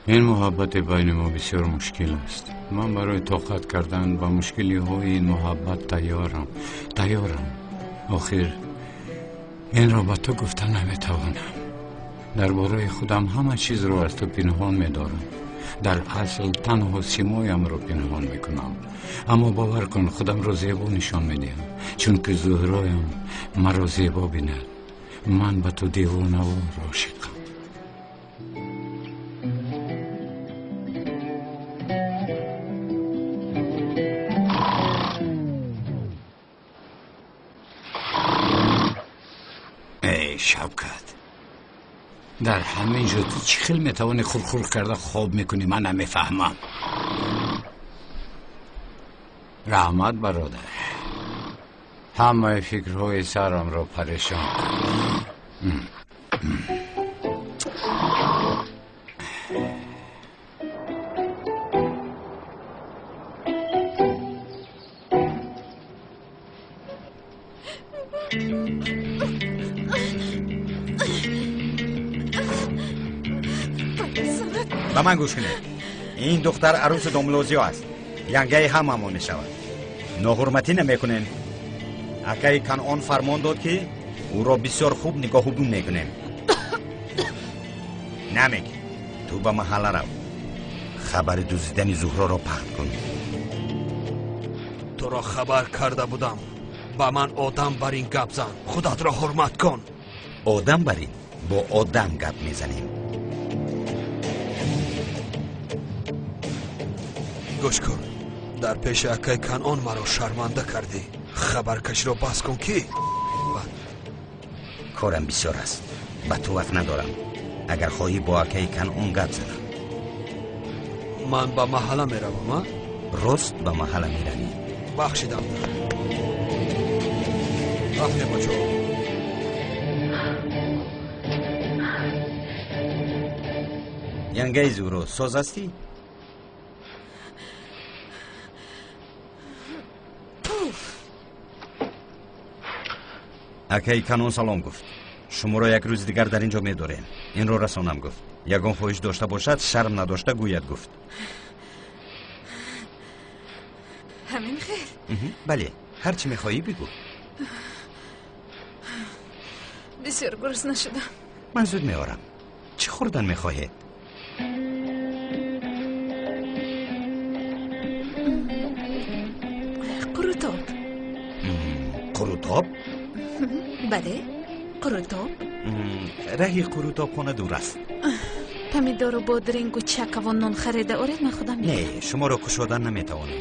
این محبت بین ما بسیار مشکل است. من برای طاقت کردن با مشکلی های این محبت تیارم. آخر این را با تو گفتن نمیتوانم. درباره خودم همه چیز را از تو پنهان می‌دارم. در اصل تنها سیمایم را پنهان میکنم، اما باور کن خودم را زیبا نشان میدهم، چون که زهرایم مرا زیبا بیند. من به تو دیوانه و عاشقم. ای شوکت، در همین جا تو چی خیلی میتوانی خورخور کرده خواب میکنی؟ من نمیفهمم. رحمت برادر، همه فکرهای سرم را پریشان به من گوش کنید. این دختر عروس دوملوزیو است. ینگه هممون می شود. ناحرمتی نمیکنین. اکای کنعان فرمان داد که او را بسیار خوب نگاه و بین میکنیم. نمیگی. تو به محله رو خبر دزدیدن زهرا را پخش کن. تو را خبر کرده بودم. با من آدم بر این گپ زن. خودت را حرمت کن. آدم برین با آدم گپ میزنیم. گوش کن. در پیش اکای کنعان مرا شرمنده کردی. خبرکش را بس کن که کارم بسیار است. به تو وقت ندارم. اگر خواهی با اکای کنعان گپ زنم. من به محله میروم. راست به محله میروی؟ بخشیدم. رفته بچو. ینگه زهرا ساز هستی؟ اکای کنعان سلام گفت. شما را یک روز دیگر در اینجا می‌داریم. این را رسانم گفت. یگان خواهش داشته باشد شرم نداشته گوید گفت. همین خیر؟ بله، هر چی می‌خواهی بگو. بسیار گرسنه شدم. من زود میارم. چه خوردن می‌خواهید؟ قروتاب. قروتاب؟ بله، قروتاب. راه قروتاب خانه دور است. پمیدار و بادرنگ و چک و نان خریده آرید؟ من خودم میخورم. نه، شما را کشادن نمیتوانم.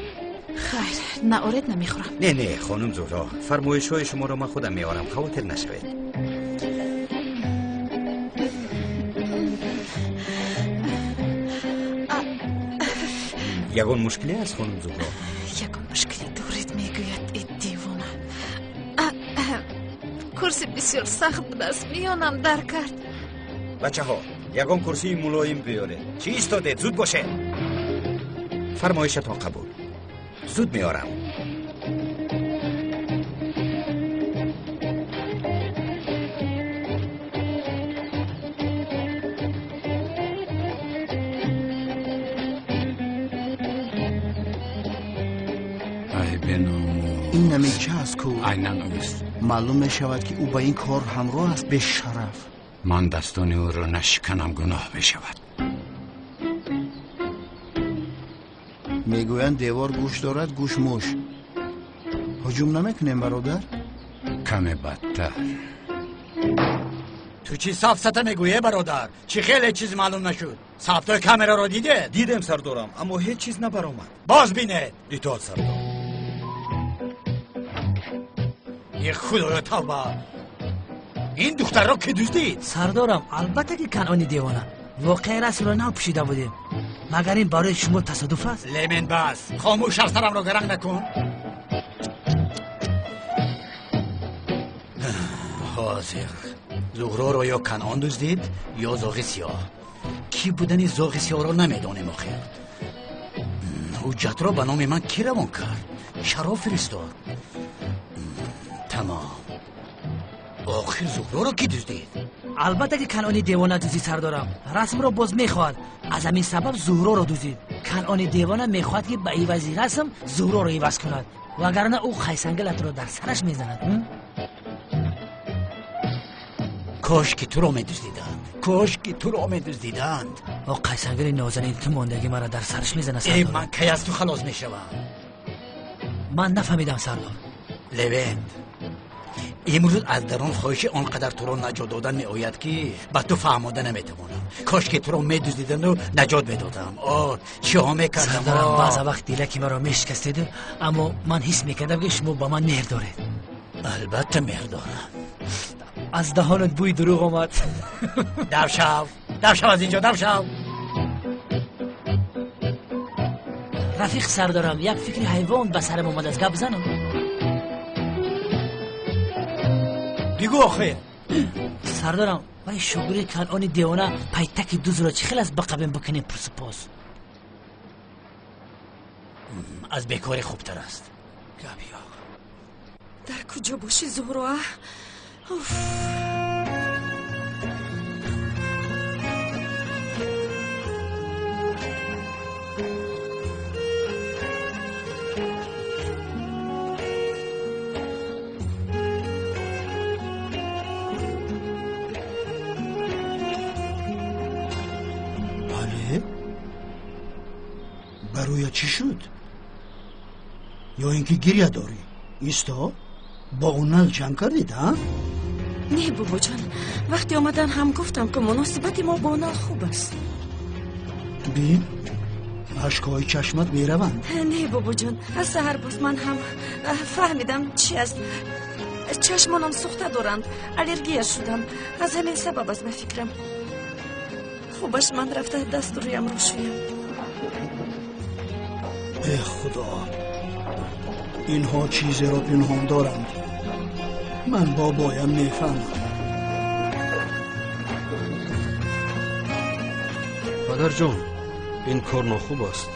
خیر، نه آرید نمیخورم. نه خانم زهرا، فرمایش های شما را من خودم میارم. خاطر نشوید. یگان مشکلی است خانم زهرا؟ یگان مشکلی دارید میگوید ای دیوانه. کرسی بسیار سخت بود است. میانم در کرد. بچه ها، یگان کرسی ملایم بیاره. چی ایستادید؟ زود باشه. فرمایشتان قبول. زود میارم. این نمیچه است کو؟ عیناً اوست. معلوم می شود که او با این کار همراه است. به شرف من دستان او را نشکنم گناه می شود. میگویند دیوار گوش دارد گوش موش. هجوم نمیکنیم برادر؟ کمی بدتر. تو چی سفسطه میگویه برادر؟ چی خیلی چیز معلوم نشد؟ ثبتای کامرا رو دیده؟ دیدم سردارم، اما هیچ چیز نبرآمد. باز بینه. اطاعت سردار. ای خدایا توبه. این دختر را که دزدید؟ سردارم البته که کنعانی دیوانه. واقعی رسول را نو پوشیده بودیم. مگر این برای شما تصادف است؟ لیمن بس. خاموش سرم را گرنگ نکن. حاضر زهرا را یا کنعان دزدید یا زاغ سیاه. کی بودن زاغ سیاه را نمیدانیم آخر. حجت را به نام من کی روان کرد؟ شراب فرستاد. تمام. آخر زهرا را کی دزدید؟ البته که کنعانی دیوانه دوزی سردارم. رسم رو باز میخواد. از همین سبب زهرا رو دوزید. کنعانی دیوانه میخواد که به عوضی رسم زهرا رو عوض کند، وگرنه او خیسنگلت رو در سرش میزند. کاش که تو رو میدزدیدند، کاش که تو رو میدزدیدند. او خیسنگل نازنین تو ماندگی مرا در سرش میزنه ای سردار. من کی از تو خلاص میشوم؟ من نفهمیدم سردار. لوند، امروز از درون خواهش آنقدر تو رو نجات دادن می آید که با تو فهماده نمیتوانم. کاش که تو رو میدزدیدن و نجات میدادم. چه ها میکردم؟ سردارم بعض وقت دیلکی مرا میشکستید، اما من حس میکردم که شما با من مهر دارید. البته مهر دارم. از دهانت بوی دروغ آمد. دو شو از اینجا، دو شو. رفیق سردارم، یک فکر حیوان به سرم اومد، از گپ بزنم. بگو آخه. سردارم وای شغلی کنعانی دیوانه پیتک دوز را چه خیلی از بقبیم بکنیم پرسپاس. از بیکاری خوبتر است. در کجا باشی زهرا؟ برای چی شد؟ یا اینکه گریه داری؟ ایستا با اون نل جمع کردید ها؟ نه بابا جان، وقتی آمدن هم گفتم که مناسبت ما با نل خوب است. بین اشکای چشمت میروند. نه بابا جان، از سحر باز من هم فهمیدم چی است. چشمانم سوخته دارند، الرژی شدم، از همین سبب است به فکرم. خوبش من رفته دست رویم رو شویم. ای خدا، اینها چیزی را پنهان دارند. من بابایم میفهمم. پدر جان، این کار ناخوب است.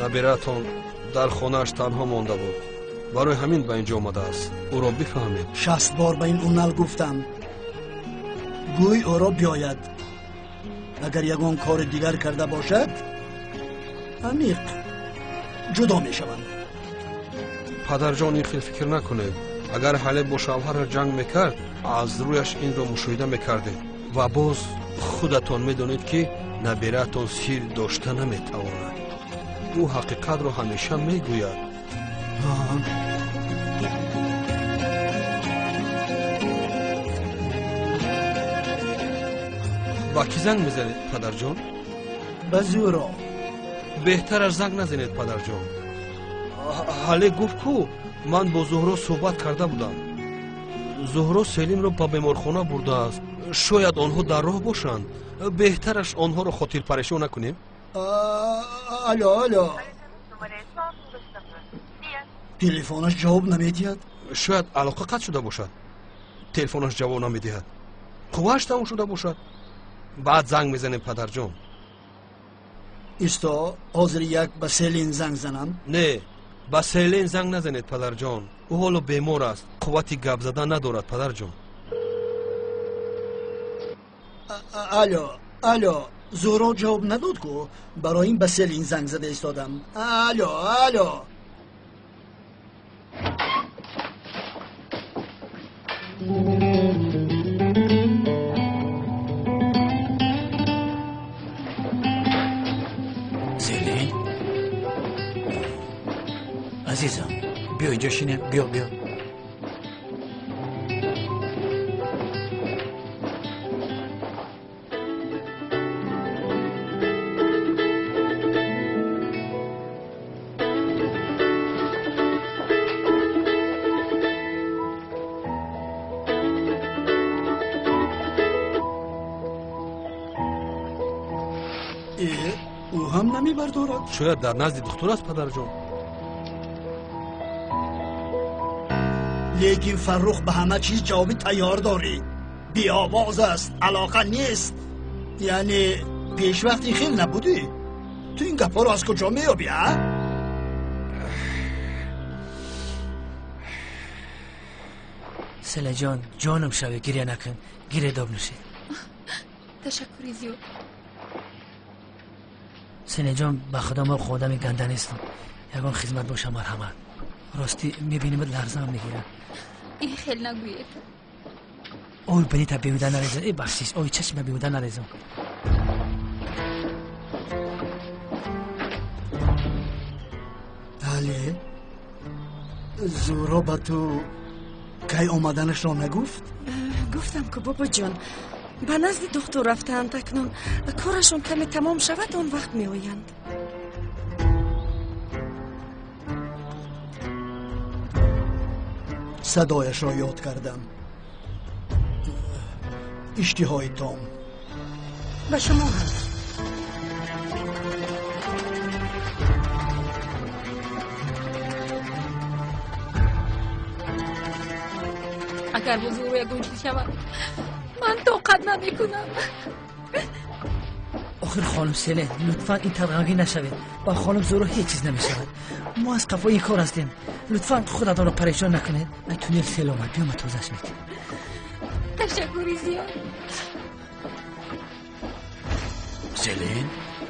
نبیرتان در خانه‌اش تنها مانده بود، برای همین به اینجا آمده است. او را بفهمید. 60 بار به این اونل گفتم گوی او را بیاید. اگر یگان کار دیگر کرده باشد عمیق جدا می شوند. پدر جان این خیلی فکر نکنید. اگر حالی با شوهر جنگ میکرد از رویش این را مشاهده میکردید و باز خودتان میدونید که نبیرتان سیر داشته نمیتواند. او حقیقت را همیشه میگوید. با کی زنگ میزنید پدر جان؟ به زورا. بهتر از زنگ نزنید پدر جان. حالی گفت کو من با زهرا صحبت کرده بودم. زهرا سلیم را به بیمارخانه برده است. شاید آنها در راه باشند. بهترش آنها را خاطر پریشان نکنیم. الو تلفنش جواب نمیدهد. شاید علاقه قطع شده باشد. تلفنش جواب نمیدهد. قوهش تمام شده باشد. بعد زنگ میزنیم پدر جان. ایستا حاضر یک به سلین زنگ زنم؟ نه، به سلین زنگ نزنید پدر جان. او حالا بیمار است، قوتی گپ زدن ندارد پدر جان. الو زهرا جواب نداد کو؟ برای این به سلین زنگ زده ایستادم. الو سلین عزیزم بیا اینجا شینه. بیا او هم نمیبردارد. شاید در نزد دکتر است پدر جان. لیکن فرخ به همه چیز جوابی تیار داری. بی آواز است، علاقه نیست. یعنی پیش وقتی خیلی نبودی. تو این گپا رو از کجا میابی ها؟ سله جان جانم شوی گریه نکن گریه داب نشید تشکری زیاد سله جان به خدا ما خودم گنده نیستم یکان خدمت باشه مرحمت راستی میبینیم لرزه هم میگیره این خیلی نگوید اوی بنی تا بیوده نریزم ای بخشیش اوی چشم بیوده نریزم علی زورا با تو کی آمدنش را نگفت؟ گفتم که بابا جان به نزد دکتر رفتند اکنون کارشون کمی تمام شود اون وقت می آیند صدایش را یاد کردم اشتهای تام به شما هم اگر بزرگ روی گوشت شود من طاقت نمیکنم آخر خانم سله لطفا این ترغنگی نشوید با خانم زورو هیچ چیز نمیشود ما از قفای این کار هستیم لطفا خودتان رو پریشان نکنید ای تونل سیل آمد بیام توزش میدیم تشکری زیاد سلین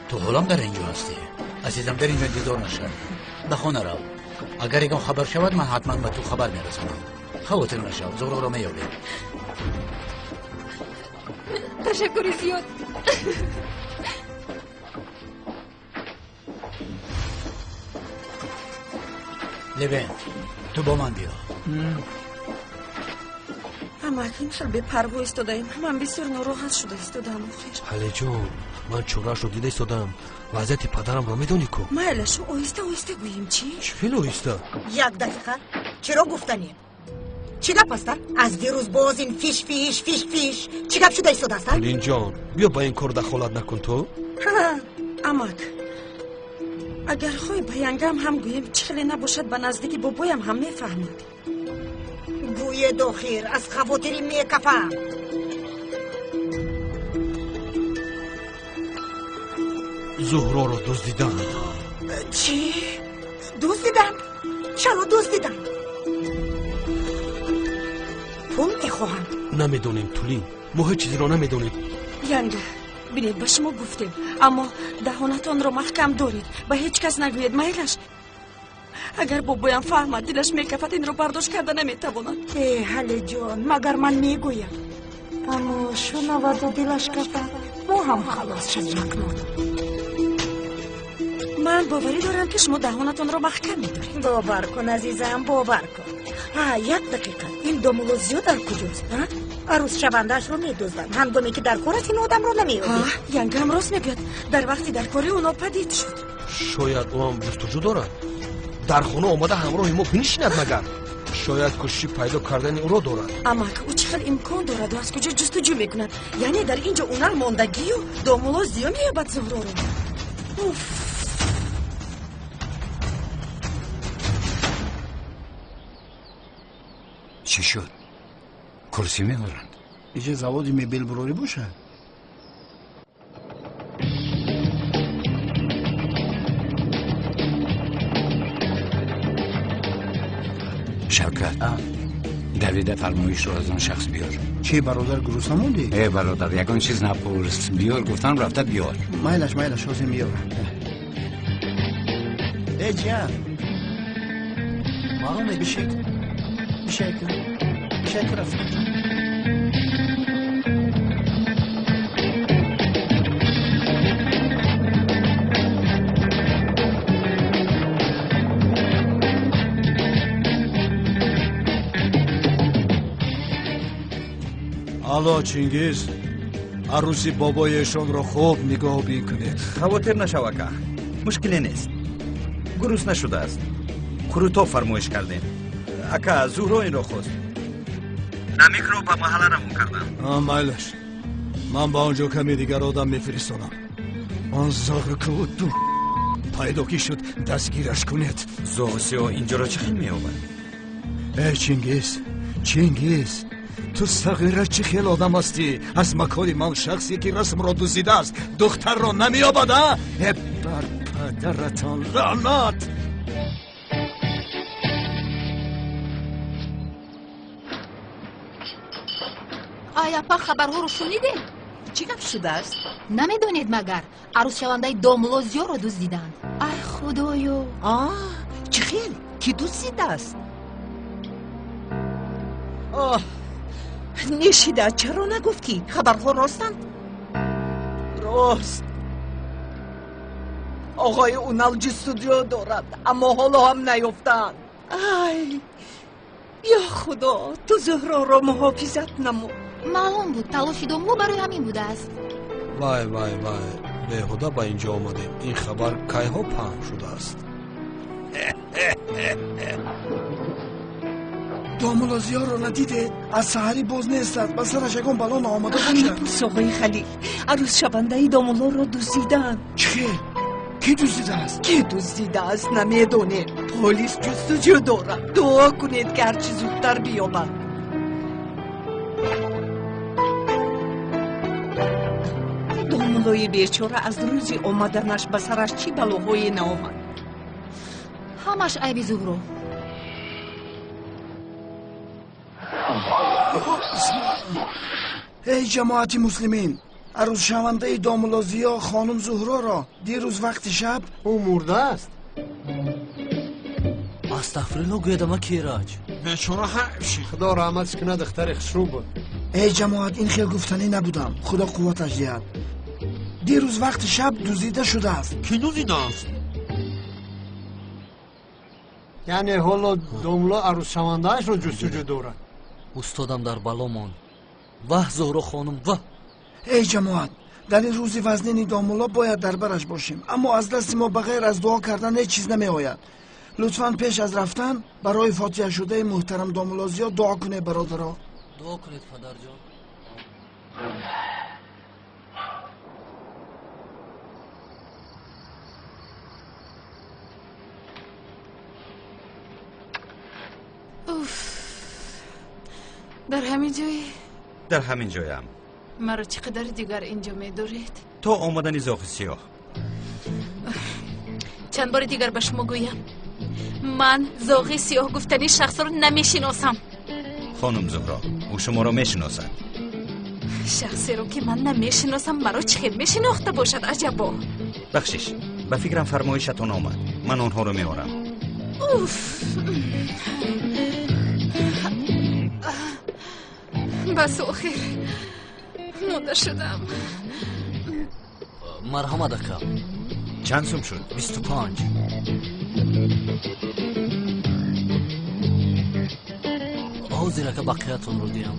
تو حالم در اینجا هستی عزیزم در اینجا دیدار نشد به خانه رو اگر یکم خبر شود من حتما به تو خبر میرسانم خاطر نشو زورو رو میابیم تشکری زیاد لبین تو با من بیا اما این خیلی به پروا استادیم من بسیار ناراحت شده استادم آخر علی جون من چورش رو دیده ایستادم وضعیت پدرم رو میدونی کو مایلشو آهسته آهسته گوییم چی؟ چی آهسته؟ یک دقیقه چرا گفتنی؟ چی گپ هستن؟ از دیروز باز این فیش چی گپ شده ایستاده هستن؟ لین جان بیا با این کار دخالت نکن تو امک اگر خوی بیانگم هم گوییم چخلی نباشد به نزدیکی بابایم هم میفهمد گوی داخیر از خواطری میکفم زهرا رو دزدیدن چی؟ دزدیدن؟ چرا دزدیدن؟ پول میخواهند نمیدونیم تولین ما هیچ چیزی رو نمیدونیم ینگه بینید به شما گفتیم اما دهانتان رو محکم دارید به هیچ کس نگوید میلش اگر بابایم فهمد دلش میکفت این رو برداشت کرده نمیتواند ای حلی جان مگر من میگویم اما شنود و دلش کفت ما هم خلاص شد نکنود من باوری دارم که شما دهانتان رو محکم میدارید باور کن عزیزم باور کن یک دقیقه این دومولوزیو در کجاست عروس شوندهش رو میدوزدن هنگامی که در کارت این آدم رو نمیابید ینگه هم راست میگوید در وقتی در کاری اونا پدید شد شاید او هم جستجو دارد در خونه آمده همراه ما بنشیند مگر شاید کوشش پیدا کردن او را دارد اما که او چقدر امکان دارد و از کجا جستجو میکند یعنی در اینجا اونر ماندگی و دومولوزیو میابد زهرا رو چی شد؟ کرسی میبرند ایجا زوادی میبیل براری باشه شوکت دویده فرمایش رو از آن شخص بیار چی برادر گروس نموندی؟ ای برادر یکان چیز نپرس بیار گفتن رفته بیار مایلش حسین میاره ای جان معلومه بشیک رفت الو چینگیز عروسی بابایشان را خوب نگاه بین کنید خواطر نشو اکا مشکلی نیست گروس نشده است کروتو فرمایش کردیم اکا زهرا این را خواست نمیک رو به محله رمون کردم مایلش من با آنجا کمی دیگر آدم میفرستانم آن زاغ که دو پیدا کی شد دستگیرش کنید زوسیو اینجا را چه خیلی میابد ای چینگیز تو صغیره چه خیل آدم هستی از مکان من شخصی که رسم را دزدیده است دختر را نمیابد بر پدرتان لعنت аяпа хабарҳоро шуниде? چی گپ شده است؟ намедонед магар арӯз шавандаи домлозиёро дуздиданд? ай худоё! چی خیل؟ کی دزدیده است؟ نشیده چرا نگفتی؟ خبرها راستند؟ راست. آقای اونال جستجو دارد اما حالا هم نیفتند. ای یا خدا تو زهرا را محافظت نمو. маълум буд талоши домло барои ҳамин будааст. вай беҳуда ба инҷо омадем. ин хабар кайҳо паҳн шудааст? домулозиёро надидед? аз саҳарӣ боз нестад. ба сараш ягон бало наомада бошад. пурс оғои халил, арӯз шавандаи домулоро дуздиданд. чӣ хел? ки дуздидааст? ки дуздидааст намедонем. полис ҷустуҷӯ дорад. дуо кунед ки ҳарчи зудтар биёбад. домулои бечора аз рӯзи омаданаш ба сараш чӣ балоҳое наомад? ҳамаш айби зуҳро. эй ҷамоати муслимин, арӯзшавандаи домулозиё хонум зуҳроро дирӯз вақти шаб ӯ мурдааст. астағфирулло гӯядама кераҷ. бечора ҳаши. худо раҳматш кунад, духтари хушрӯ буд. эй ҷамоат, ин хел гуфтанӣ набудам. худо қувваташ диҳад. дирӯз вақти шаб дуздида шудааст. ки дуздидааст? яъне ҳоло домло арӯзшавандаашро ҷустуҷӯ дорад. устодам дар бало монд. ваҳ зуҳро хонум, ваҳ. эй ҷамоат, дар ин рӯзи вазнини домуло бояд дар бараш бошем, аммо аз дасти мо ба ғайр аз дуо кардан ҳеҷ чиз намеояд. лутфан пеш аз рафтан барои фотиҳашудаи муҳтарам домулозиё дуо кунед бародаро. дуо кунед падарҷон. дар ҳамин ҷое? дар ҳамин ҷоям. маро чӣ қадар дигар инҷо медоред? то омадани зоғи сиёҳ. чанд бори дигар ба шумо гӯям, ман зоғи сиёҳ гуфтани шахсро намешиносам. хонум зуҳро, ӯ шуморо мешиносад. шахсеро ки ман намешиносам маро чӣ хел мешинохта бошад? аҷабо. бахшиш, ба фикрам фармоишатон омад. ман онҳоро меорам. бас охир монда шудам. марҳамат акам. чанд сум шуд? 25. ҳозир ака бақиятонро диҳам.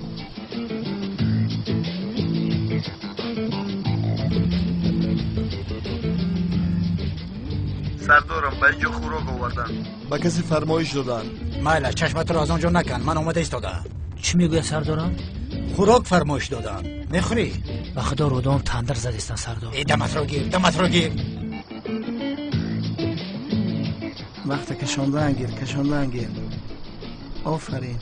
сардорам ба инҷо хӯрок овардан. ба касе фармоиш доданд. майла, чашматро аз он ҷо накан, ман омада истодаам. чӣ мегӯяд сардорам? хӯрок фармоиш додаам. мехӯрӣ? ба худо рӯдон тандир задистан сардор. даматро гир. вақте кашондан гир. офарин.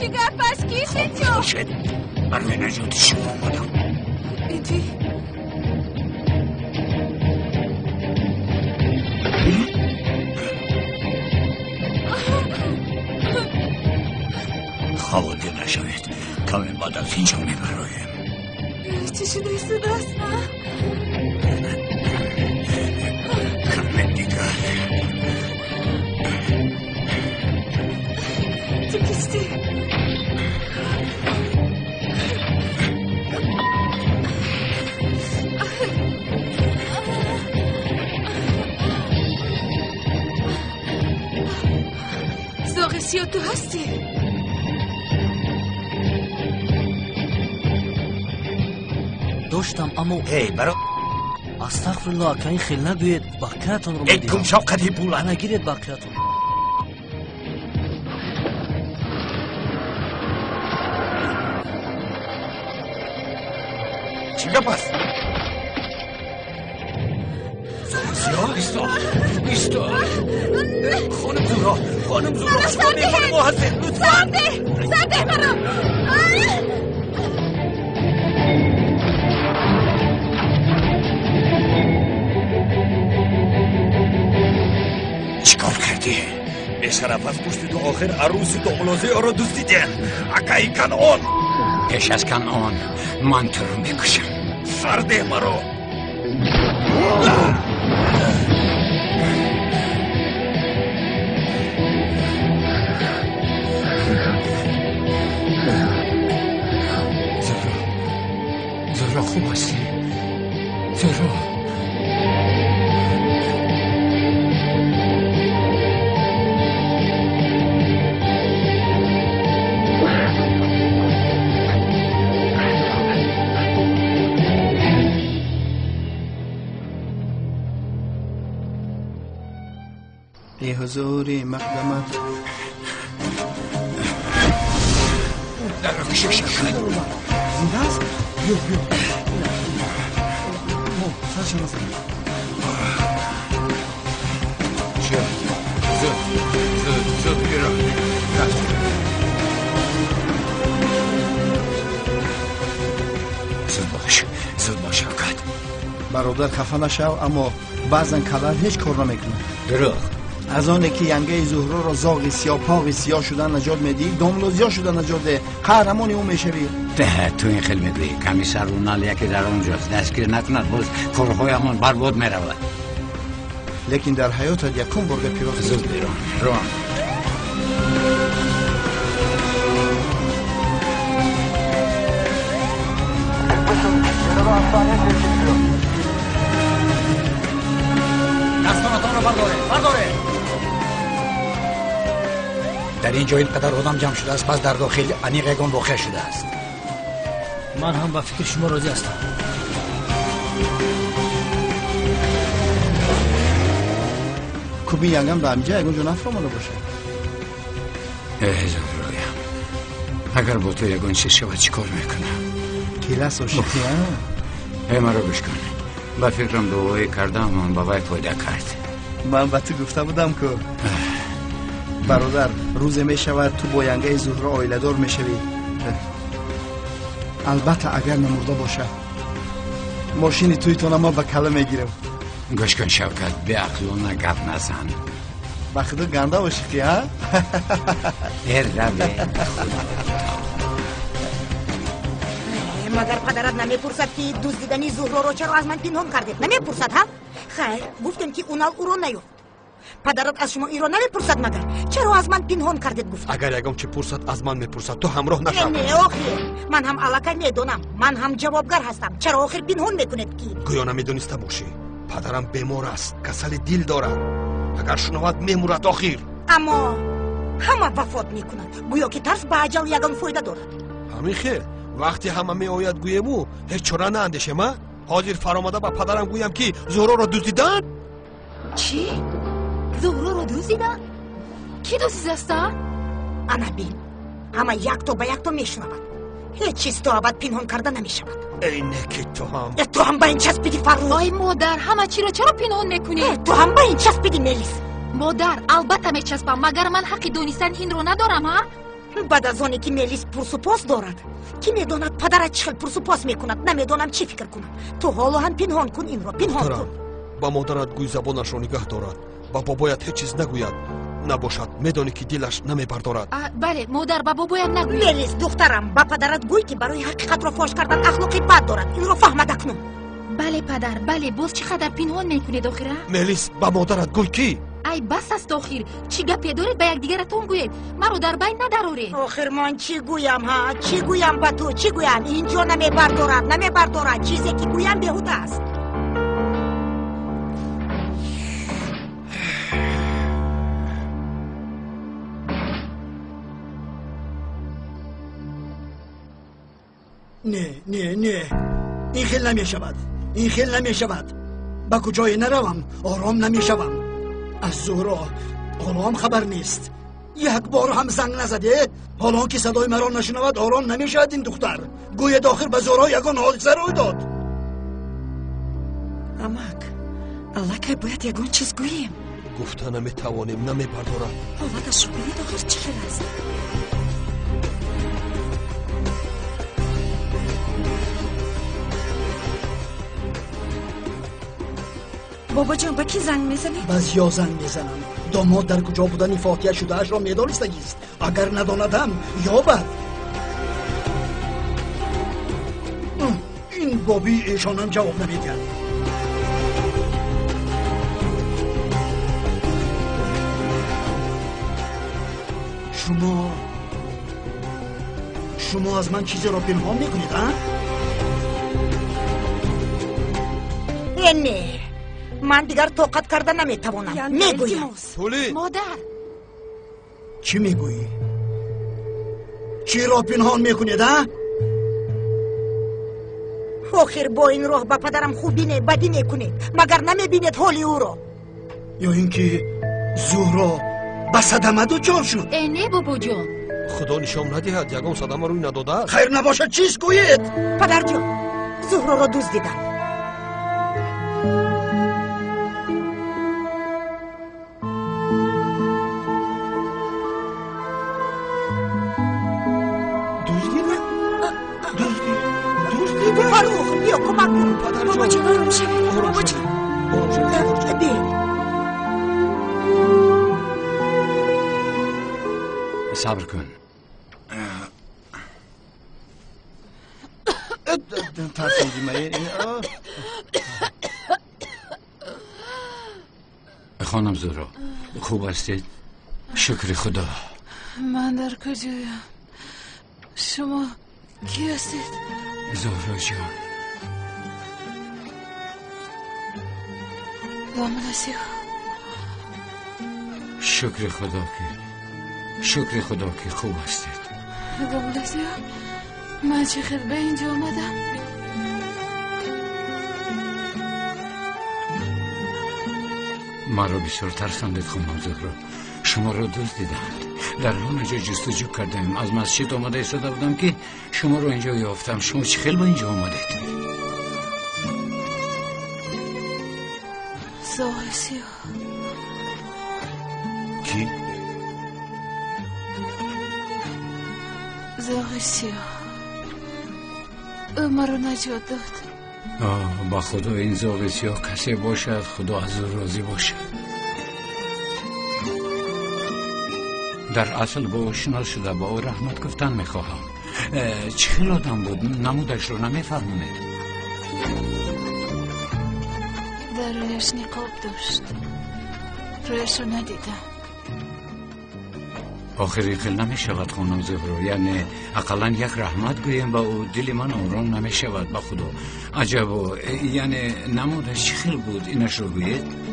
چی گپ است؟ کیست اینجا؟ باشد برای نجات شما آمدم. ایدی خواهده نشوید، کمی بعد از اینجا میبرایم. چی شده ایستاده است؟ کمی دیگر سیاه تو هستی؟ داشتم اما ای برو استغفرالله که این خیلی نگوید باقیاتون رو ای میدیم کم شوقتی پول انا گیرید باقیاتون چی گپ است؟ زور ایستا خانم زورا شما میخوانم ما هستیم لطفا سرده برام چیکار کردی؟ بشرف از پشت تو آخر عروس داملازی را دزدیدن اکای کنعان پیش از کنعان من تو رو میکشم سرده مرا زورا خوب هستی زورا ای حضوری مقدمت در رو کشش زنده است؟ بیا سرشم است زود بیرون زود باش شوکت برادر خفه نشو اما بعضن کلر هیچ کار نمیکنه دروغ از آنه که ینگه زهرا را زاغ سیاه پاغ سیاه شدن نجات میدی داملوزیا شدن نجات ده قهرمانی اون میشوی ده تو این خیلی میگویی کمی سر اونال یکی در آنجاست دستگیر نکند باز کارهای همون برباد میرود لیکن در حیاتت یکم برگه پیراز زود بیرون روان دستانتان رو برداره در اینجا اینقدر آدم جمع شده است پس در داخل انیق یگان واقع شده است من هم با فکر شما راضی هستم کوبی ینگم در اینجا یگان جو نفرمانه باشه زهرایم اگر با تو یگان چیز شود چی کار میکنم کلاس و شکلی ای مرا گوش کن با فکرم دوایی کردم من با وی فایده کرد من با تو گفته بودم که برادر روز می شود تو با ینگه زهرا آیله دار می شوی البته اگر نمورده باشه ماشینی توی تو ما به کله می گیرم گوش کن شوکت به عقلونه گپ نزن با خدا گنده باشی که ها روه مگر پدرت نمیپرسد که دزدیدنی زهرا رو چرا از من پنهان کردید نمیپرسد ها خیر گفتم که اونال او رو نیفت پدرت از شما این رو نمیپرسد مگر چرا از من پنهان کردید گفت اگر یگام چه پرسد از من میپرسد تو همراه نشو نه آخر من هم علاقه میدونم من هم جوابگر هستم چرا آخر پنهان میکنید کی گویا نمیدونسته باشی پدرم بیمار است کسل دل دارد اگر شنود میمورد آخر اما همه وفات میکنند گویا که ترس به اجل یگان فایده دارد همین خیر وقتی همه می آید گویمو هیچ چرا نه اندیشم حاضر فرامده با پدرم گویم که زهرا را دزدیدن چی؟ زهرا رو دزدیدن؟ کی دزدیده است؟ انا بین همه یک تا به یک تا میشنود هیچ چیز تو ابد پنهان کرده نمیشود اینه که تو هم به این چسبیدی فرو وای مادر همه چی رو چرا پنهان میکنی؟ تو هم به این چسبیدی میلیس مادر البته میچسبم مگر من حقی دونستن این رو ندارم ها؟ بعد از آنی که میلیس پرسپاس دارد کی میداند پدرت چه پرسپاس میکند نمیدانم چی فکر کنم تو حالا هم پنهان کن این رو پنهان کن با مادرت گوی زبانش را نگاه دارد با بابایت هیچ چیز نگوید نباشد میدانی که دلش نمیبردارد بله مادر با بابایم نگوید میلیس دخترم با پدرت گوی که برای حقیقت را فاش کردن اخلاقی بد دارد این رو فهمد اکنون بله پدر بله باز چقدر پنهان میکنید آخره میلیس با مادرت گوی کی ای بس است آخر چی گپی دارید به یکدیگرتون گویید مرا در بین ندارید آخر من چی گویم ها چی گویم با تو چی گویم اینجا نمیبردارد چیزی که گویم بیهوده است نه نه نه، این خیل نمی شود، این خیل نمی شود. با کجای نروم آرام نمی شوم. از زهرا حالا هم خبر نیست، یک بار هم زنگ نزده. حالا که صدای مرا نشنود آرام نمی شود. این دختر گوید آخر به زهرا یگان حادثه روی داد. امک الله که باید یگان چیز گوییم. گفتن نمی توانیم، نمی بردارم. حالتش رو بینید آخر چه خیل است؟ بابا جان با کی زنگ میزنی؟ بس یا زنگ میزنم. داماد در کجا بودن فاتحه شده اش را میدانستگیست. اگر نداندم یا بد. این بابی ایشانم جواب نمیدهد. شما از من چیزی را پنهان میکنید ها؟ نه، من دیگر طاقت کردن نمیتوانم. میگویم مادر چی میگویی؟ چی را پنهان میکنید ها؟ آخر با این راه با پدرم خوبی نه بدی میکنید، مگر نمیبینید حالی او را؟ یا اینکه زهرا به صدمه دچار شد؟ نه بابا جان، خدا نشان ندهد یگان صدمه روی نداده. خیر نباشد چیز گویید؟ پدر جان، زهرا را دزدیدند. فاروق بیا کمک کن. بابا جان آرام شوید. بابا جان صبر کن. خانم زهرا خوب هستید؟ شکر خدا. من در کجایم؟ شما کی هستید؟ زهرا جان داملسیو. شکر خدا که خوب هستید. داملسیو من چه خیلی به اینجا آمدم؟ مرا بسیار ترساندید خانم زهرا. شما را دزدیدند. در همه جا جستجو کردیم. از مسجد آمده ایستاده بودم که شما را اینجا یافتم. شما چه خیلی به اینجا آمدید؟ زاغسیو. کی؟ زاغسیو او مرا نجات داد. با خدا این زاغسیو کسی باشد خدا از او راضی باشد. در اصل با او شناس شده، با او رحمت گفتن میخواهم. چه خیلی آدم بود؟ نمودش رو نمیفرمونید؟ در رویش نقاب داشت، رویش رو ندیدم. آخری خیلی نمیشود خانم زهرا. یعنی اقلا یک رحمت گویم با او دل من آرام نمیشود. با خدا عجب. یعنی نمودش چه خیلی بود؟ اینش رو گوید.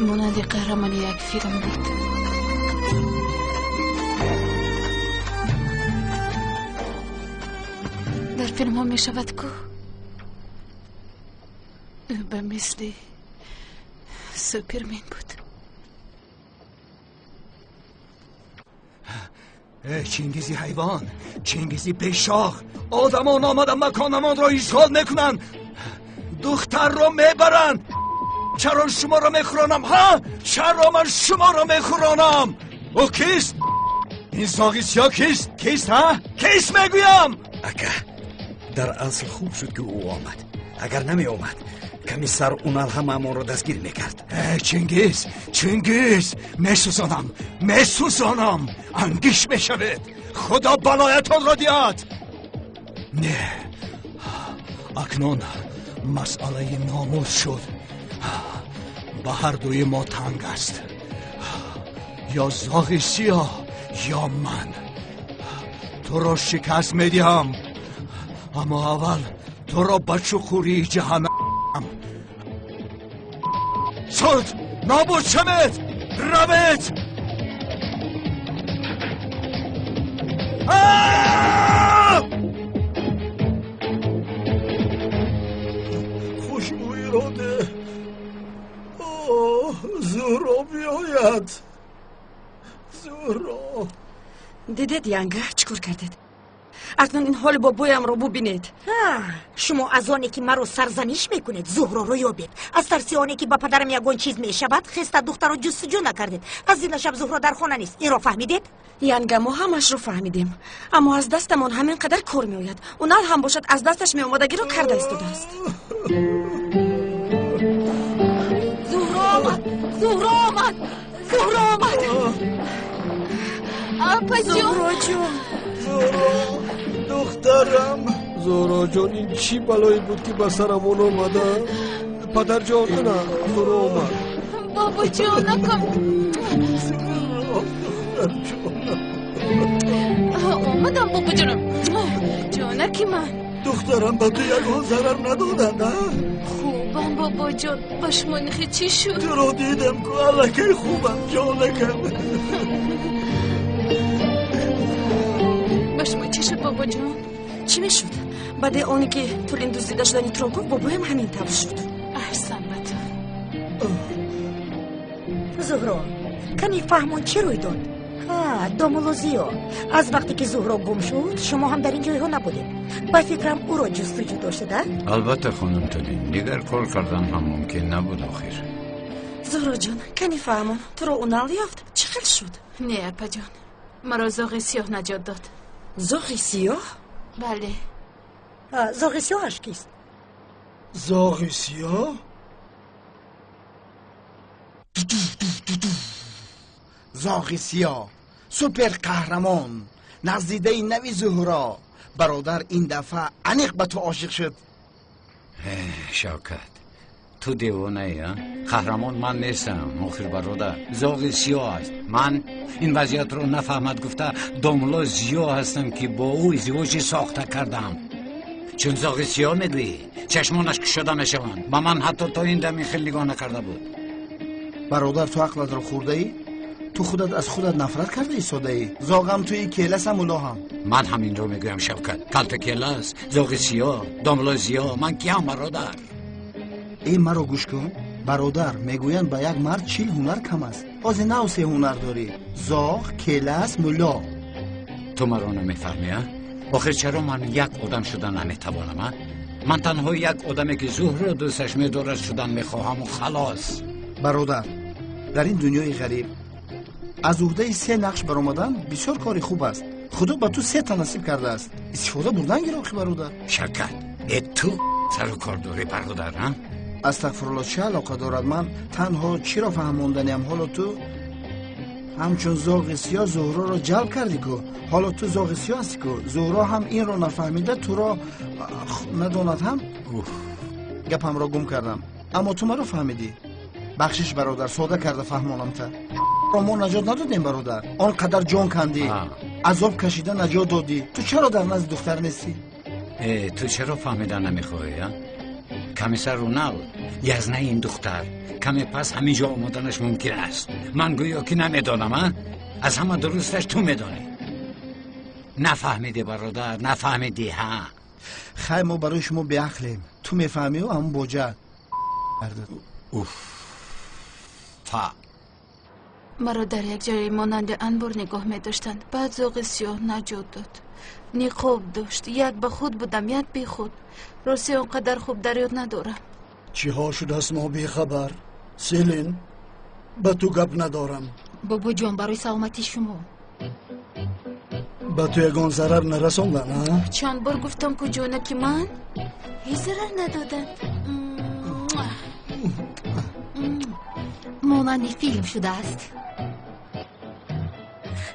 مانند قهرمان یک فیلم بود. در فیلم ها می شود که او به مثل سوپرمن بود. چینگیزی حیوان، چینگیزی بیشاخ، آدمان آمدن مکانمان را اشغال میکنن، دختر را میبرن. چرا شما را میخورانم ها؟ چرا من شما را میخورانم؟ او کیست؟ این زاغسیا کیست؟ کیست ها؟ کیست میگویم؟ اکا در اصل خوب شد که او آمد. اگر نمی آمد کمی سر اونال هم امان را دستگیر میکرد. چنگیز میسوزانم. انگیش میشوید. خدا بلایتان را دیاد. نه، اکنون مسئله ناموس شد. به هر دوی ما تنگ است. یا زاغسیا یا من. تو را شکست میدیم، اما اول تو را به چخوری جهنم. شد نابود شمید روید خوشبوی را ده زهرا بیاید زهرا دیدید ینگه چکور کردید اکنون این حال بابایم رو ببینید شما از آنی که مرا سرزنش میکنید زهرا رو یابید از ترسی آنی که با پدرم یگان چیز میشود خسته دختر رو جستجو نکردید از این شب زهرا در خانه نیست این را فهمیدید؟ ینگه ما همش رو فهمیدیم اما از دستمون همین قدر کار میآید اونال هم باشد از دستش میامادگی رو کرده استوده است زهرا آمد آپا جون زهرا دخترم زهرا جان این چی بلایی بود که به سرمون آمده؟ پدر جان نه زهرا آمد بابا جان آمدم بابا جانم جانکی من دخترم به تو یگان ضرر ندادن خوبم بابا جان باشمانخی چی شد؟ تو رو دیدم که الکی خوبم جانکم باشمان چی شد بابا جان؟ چی میشد؟ بعد اونی که طولین دزدیده شدن تو رو گفت بابایم همین طور شد احسن به تو زهرا کنی فهمون چی روی داد؟ دامولوزیو از وقتی که زهرا گم شد شما هم در این جایها نبودید با فکرم او را جستجو داشته البته خانم تولین دیگر کار کردن هم ممکن نبود آخر زهرا جان کنی فهمون تو رو اونال یافت چی خیل شد؟ نه اپا جان مرا زاغ سیاه نجات داد زاغ سیاه؟ بله زاغ سیاهش کیست؟ زاغ سیاه؟ زاغ سیاه سوپر قهرمان نزدیده نوی زهرا برادر این دفعه انیق به تو عاشق شد شوکت تو دیوانه یا؟ قهرمان من نیستم آخر برادر زاغ سیاه است من این وضعیت رو نفهمد گفته داملا زیاه هستم که با او ازدواج ساخته کردم چون زاغ سیاه میگویی چشمانش کشاده میشوند با من حتی تا این دمی خیلی نگاه نکرده بود برادر تو عقلت رو خورده ای؟ تو خودت از خودت نفرت کرده ایستاده ای زاغم توی کیلس هم اولا هم من همین رو میگویم شوکت کلت کیلس زاغ سیاه داملا زیاه من کیم برادر ای مرا گوش کن برادر میگویند با یک مرد 40 هنر کم است باز نه 3 هنر داری زاغ کیلس ملا تو مرا نمیفهمی آخر چرا من یک آدم شدن نمیتوانم من تنها یک آدمی که زهرا دوستش میدارد شدن میخواهم و خلاص برادر در این دنیای غریب از عهده 3 نقش برآمدن بسیار کاری خوب است خدا به تو 3 تا نصیب کرده است استفاده بردن گیرو برادر شکر تو سر و کار داری برادر ها استغفرالله چه علاقه دارد من تنها چی را فهماندنیم حالا تو همچون زاغ سیاه زهرا را جلب کردی که حالا تو زاغ سیاه هستی که زهرا هم این را نفهمیده تو را نداند هم گپم را گم کردم اما تو مرا فهمیدی بخشش برادر ساده کرده فهمانم تا ما نجات ندادیم برادر آنقدر جان کندی عذاب کشیده نجات دادی تو چرا در نزد دختر نیستی تو چرا فهمیدن نمیخوایی کمی سر رونال یزنه این دختر کمی پس همینجا آمدنش ممکن است من گویا که نمیدانم از همه درستش تو میدانی نفهمیدی برادر نفهمیدی خیلی ما برای شما بیعقلیم تو میفهمی و همون بوجه مرا در یک جای مانند انبار نگاه می داشتند بعد زاغ سیاه نجات داد نقاب داشت یک به خود بودم یک بی خود راستی آنقدر خوب در یاد ندارم چی ها شده است ما بی خبر سیلین به تو گپ ندارم بابا جان برای سلامتی شما به تو یگان ضرر نرساندن چند بار گفتم که جانکی من هیچ ضرر ندادن مانند فیلم شده است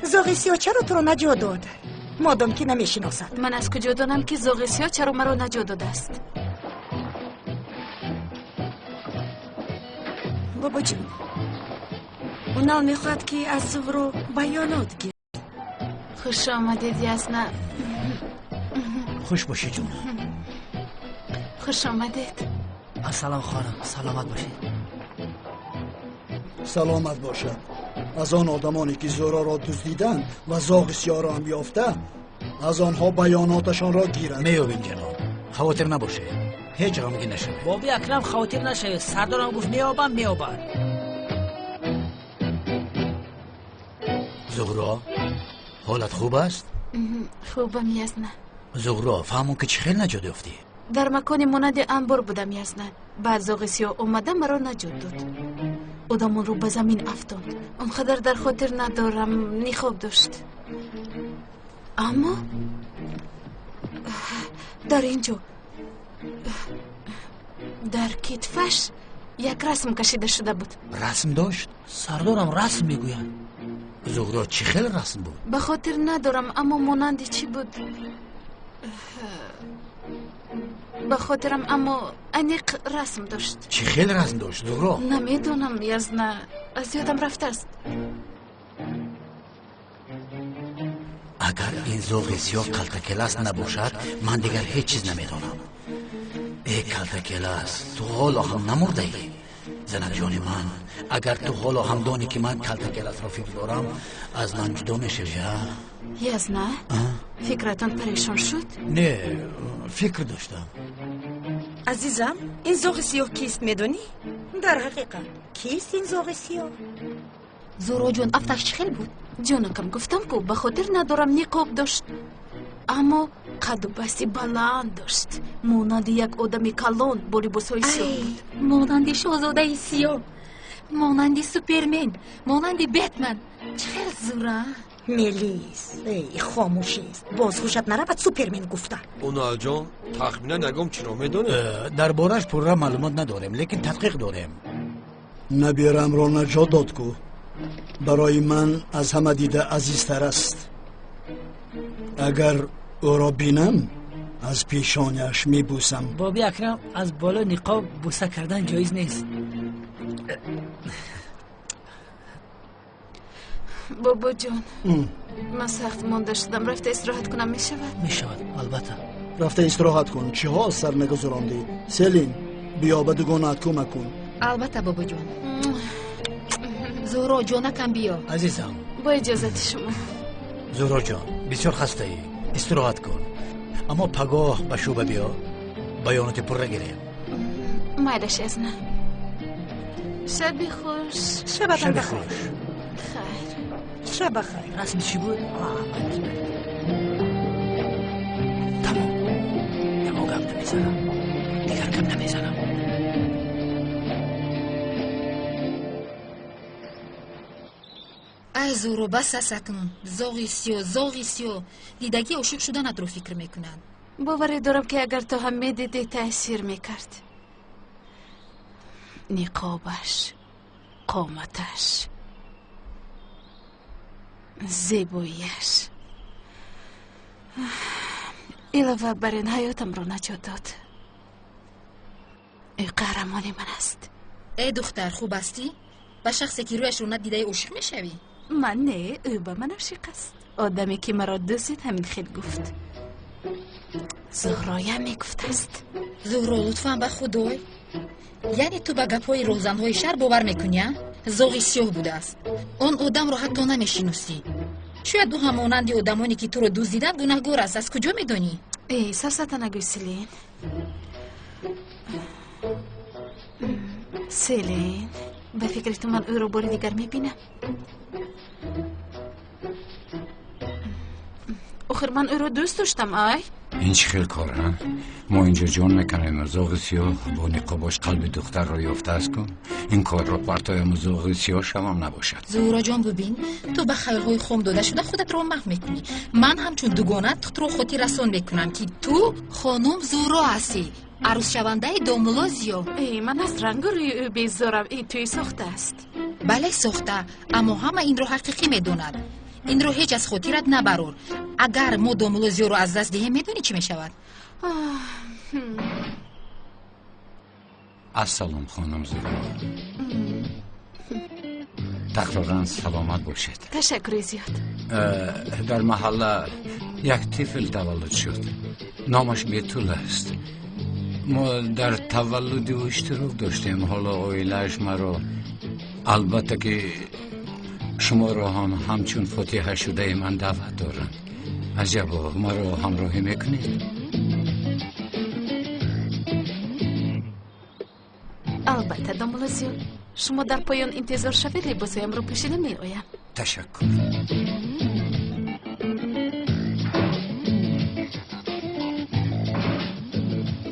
زاغ سیاه چرا تو رو نجات داد مادام که نمیشناسد من از کجا دانم که زاغ سیاه چرا مرا نجات داده است بابا جون اونال میخواد که از زهرا بیانات گیر خوش آمدید یزنه خوش باشی جون خوش آمدید السلام خانم سلامت باشید سلامت باشد. از آن آدمانی که زهره را دزدیدند و زاغ سیاه را هم یافته، از آنها بیاناتشان را گیرد. میابیم جناب، خواطر نباشه، هیچ غمگی نشه. بابی اکرم خواطر نشه، سردارم گفت میابم. زهرا حالت خوب است؟ خوبم یزنه. زهرا فهمون که چه خیلی نجات افتی؟ در مکان مانند انبار بودم یزنه. بعد زاغ سیاه اومده مرا نجات داد. آدمون رو به زمین افتاند. اونقدر در خاطر ندارم، نیخواب داشت. اما در اینجا در کتفش یک رسم کشیده شده بود. رسم داشت؟ سردارم رسم میگوین. زهرا چه خیلی رسم بود؟ به خاطر ندارم، اما مانندی چی بود؟ به خاطرم، اما انیق رسم داشت. چه خیلی رسم داشت زهرا؟ نمیدونم یزنه، از یادم رفته است. اگر این زاغ سیاه کلتکلاس نباشد من دیگر هیچ چیز نمیدانم. ای کلتکلاس، تو حالا هم نمرده ای؟ زنک جان من، اگر تو حالا هم دانی که من کلتکلاس را فکر دارم، از من جدا میشه یا؟ یزنه؟ فکرتان پریشان شد؟ نه، فکر داشتم. عزیزم، این زاغ سیاه کیست میدونی؟ در حقیقت کیست این زاغ سیاه؟ زهرا جان افتش چه خیلی بود؟ جانکم گفتم که به خاطر ندارم، نقاب داشت، اما قد و بستی بلند داشت، مانند یک آدم کلان با لباسهای سیاه بود. مانند شاهزاده سیاه، مانند سوپرمن، مانند بتمن. چه خیلی زوره. ملیس، ای خاموشی است. باز خوشت نرود سوپرمن گفته. اونال جان تخمینا نگم چی را میدونه؟ در بارش پورا معلومات نداریم، لیکن تحقیق داریم. نبیرم را نجات داد کو برای من از همه دیده عزیزتر است. اگر او را بینم از پیشانیش میبوسم. بابی اکرم، از بالا نقاب بوسه کردن جایز نیست. بابا جان، من سخت مانده شدم، رفته استراحت کنم میشود؟ میشود، البته. رفته استراحت کن. چی ها سر نگذراندی؟ سلین، بیا به دوگانت کمک کن. البته بابا جان. زهرا جانکم بیا. عزیزم، با اجازت شما. زهرا جان، بسیار خسته ای، استراحت کن، اما پگاه به شوبه بیا، بیانات پر گیریم. مایدش از نه. شب خوش. شب بخیر. خیر. شب بخیر. رسم چی بود؟ تمام. نمو گم نمیزنم، دیگر گم نمیزنم. ای زهرا بس سکنون. زاغی سیاه دیدگی عاشق شدنت رو فکر میکنن. باوری دارم که اگر تو هم میدیدی تأثیر میکرد. نقابش، قامتش، زیباییش، علاوه بر این حیاتم رو نجات داد. ای قهرمانی من است. ای دختر خوب هستی؟ با شخصی که رویش رو ندیده عاشق میشوی؟ من نه، او به من عاشق است. آدمی که مرا دوست همین خیلی گفت. زهرا میگفت است. زهرا لطفاً به خدای، یعنی تو به گپای روزنهای شهر باور میکنی؟ زاغ سیاه بوده است. آن آدم رو حتی نمیشناسی. شاید دو همانند آدمانی که تو رو دزدیدن گناهگار است. از کجا میدونی؟ ای سرسات نگوی سلین. سلین، به فکر تو من او رو بار دیگر میبینم. آخر من او رو دوست داشتم. ای این چه خیلی کاره؟ ما اینجا جان میکنیم زاغ سیاه با نقاباش قلب دختر را یافته است کن. این کار را پرتایم زاغ سیاه شوام نباشد. زهرا جان ببین، تو به خیالهای خم داده شده خودت را محو میکنی. من هم چون دوگانت تو رو خاطر رسان میکنم که تو خانم زهرا هستی، عروس شونده دامولا زیا. ای من از رنگ روی او بیزارم. این توی ساخته است. بله ساخته، اما همه این رو حقیقی میدوند. این رو هیچ از خاطرت نبرور. اگر ما دامولا زیا رو از دست دهیم میدونی چی میشود؟ السلام خانم زهرا. تقریبا سلامت باشید. تشکر زیاد. در محله یک طفل تولد شد. نامش بیتول است. ما در تولد او اشتراک داشتیم. حالا اویلش مرا البته که شما را هم همچون فتیحه شده من دعوت دارم. عجبا ما را همراهی میکنید؟ البته دامولازیو، شما در پایان انتظار شوید لباسایم رو پوشیده می آیم. تشکر.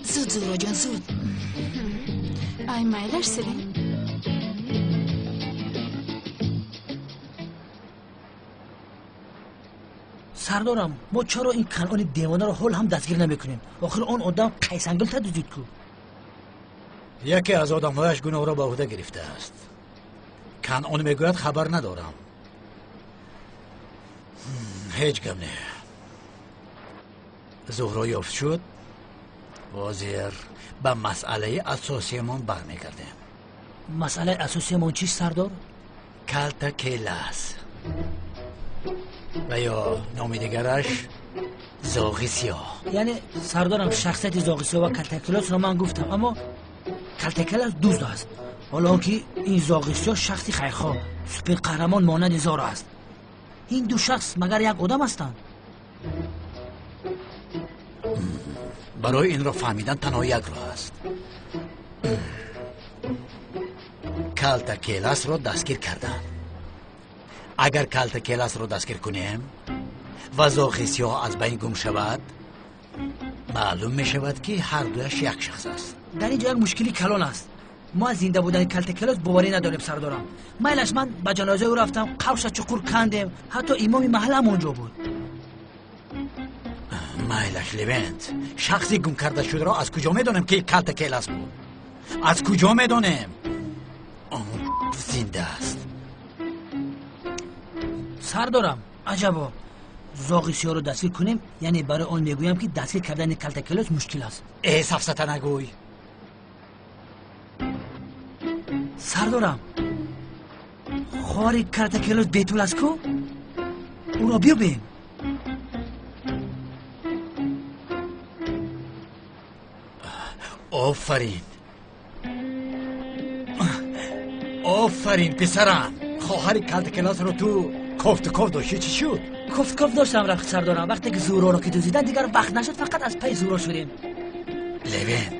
زود زورا جان زود. ای مایلش سلیم. سردارم ما چرا این کنعان دیوانه رو حال هم دستگیر نمیکنیم؟ آخر آن آدم قیسنگل تدوزید کو. یکی از آدمهایش گناه را به عهده گرفته است. کنعان میگوید خبر ندارم. هیچ گم نه. زهرا یافت شد وزیر به مسئله اساسیمان برمیگردیم. مسئله اساسیمان چیست سردار؟ کلتا کیلاس و یا نام دیگرش زاغی سیاه. یعنی سردارم شخصیت زاغی سیاه و کلتا کیلاس رو من گفتم، اما کلتا کیلاس دوست است. حالا که این زاغی سیاه شخصی خیرخواه سوپر قهرمان مانند زارا است. این دو شخص مگر یک آدم هستند؟ برای این را فهمیدن تنها یک راه است. کلتا کیلاس را دستگیر کردن. اگر کلتا کیلاس را دستگیر کنیم و زاغی سیاه از بین گم شود، معلوم می شود که هر دویش یک شخص است. در اینجا یک مشکلی کلان است. ما از زنده بودن کلتا کیلاس باوری نداریم سردارم. میلش من به جنازه او رفتم، قوش چقور کندیم، حتی امام محل هم اونجا بود. میلش لوینت، شخصی گم کرده شده را از کجا میدونم که کلتا کیلاس بود؟ از کجا میدونم؟ آن زنده است. سردارم عجبا، زاغی سیاه رو دستگیر کنیم یعنی برای آن میگویم که دستگیر کردن کلتا کیلاس مشکل است. ای سفسطه نگوی. سردارم خواری کلتا کیلاس بیتول است کو؟ او را بیابیم. آفرین آفرین پسرم، خواهر کلتا کیلاس رو تو کفت داشتی چی شد؟ کفت داشتم رفت سردارم. وقتی که زورا رو که دوزیدن دیگر وقت نشد، فقط از پی زورا شدیم. لوین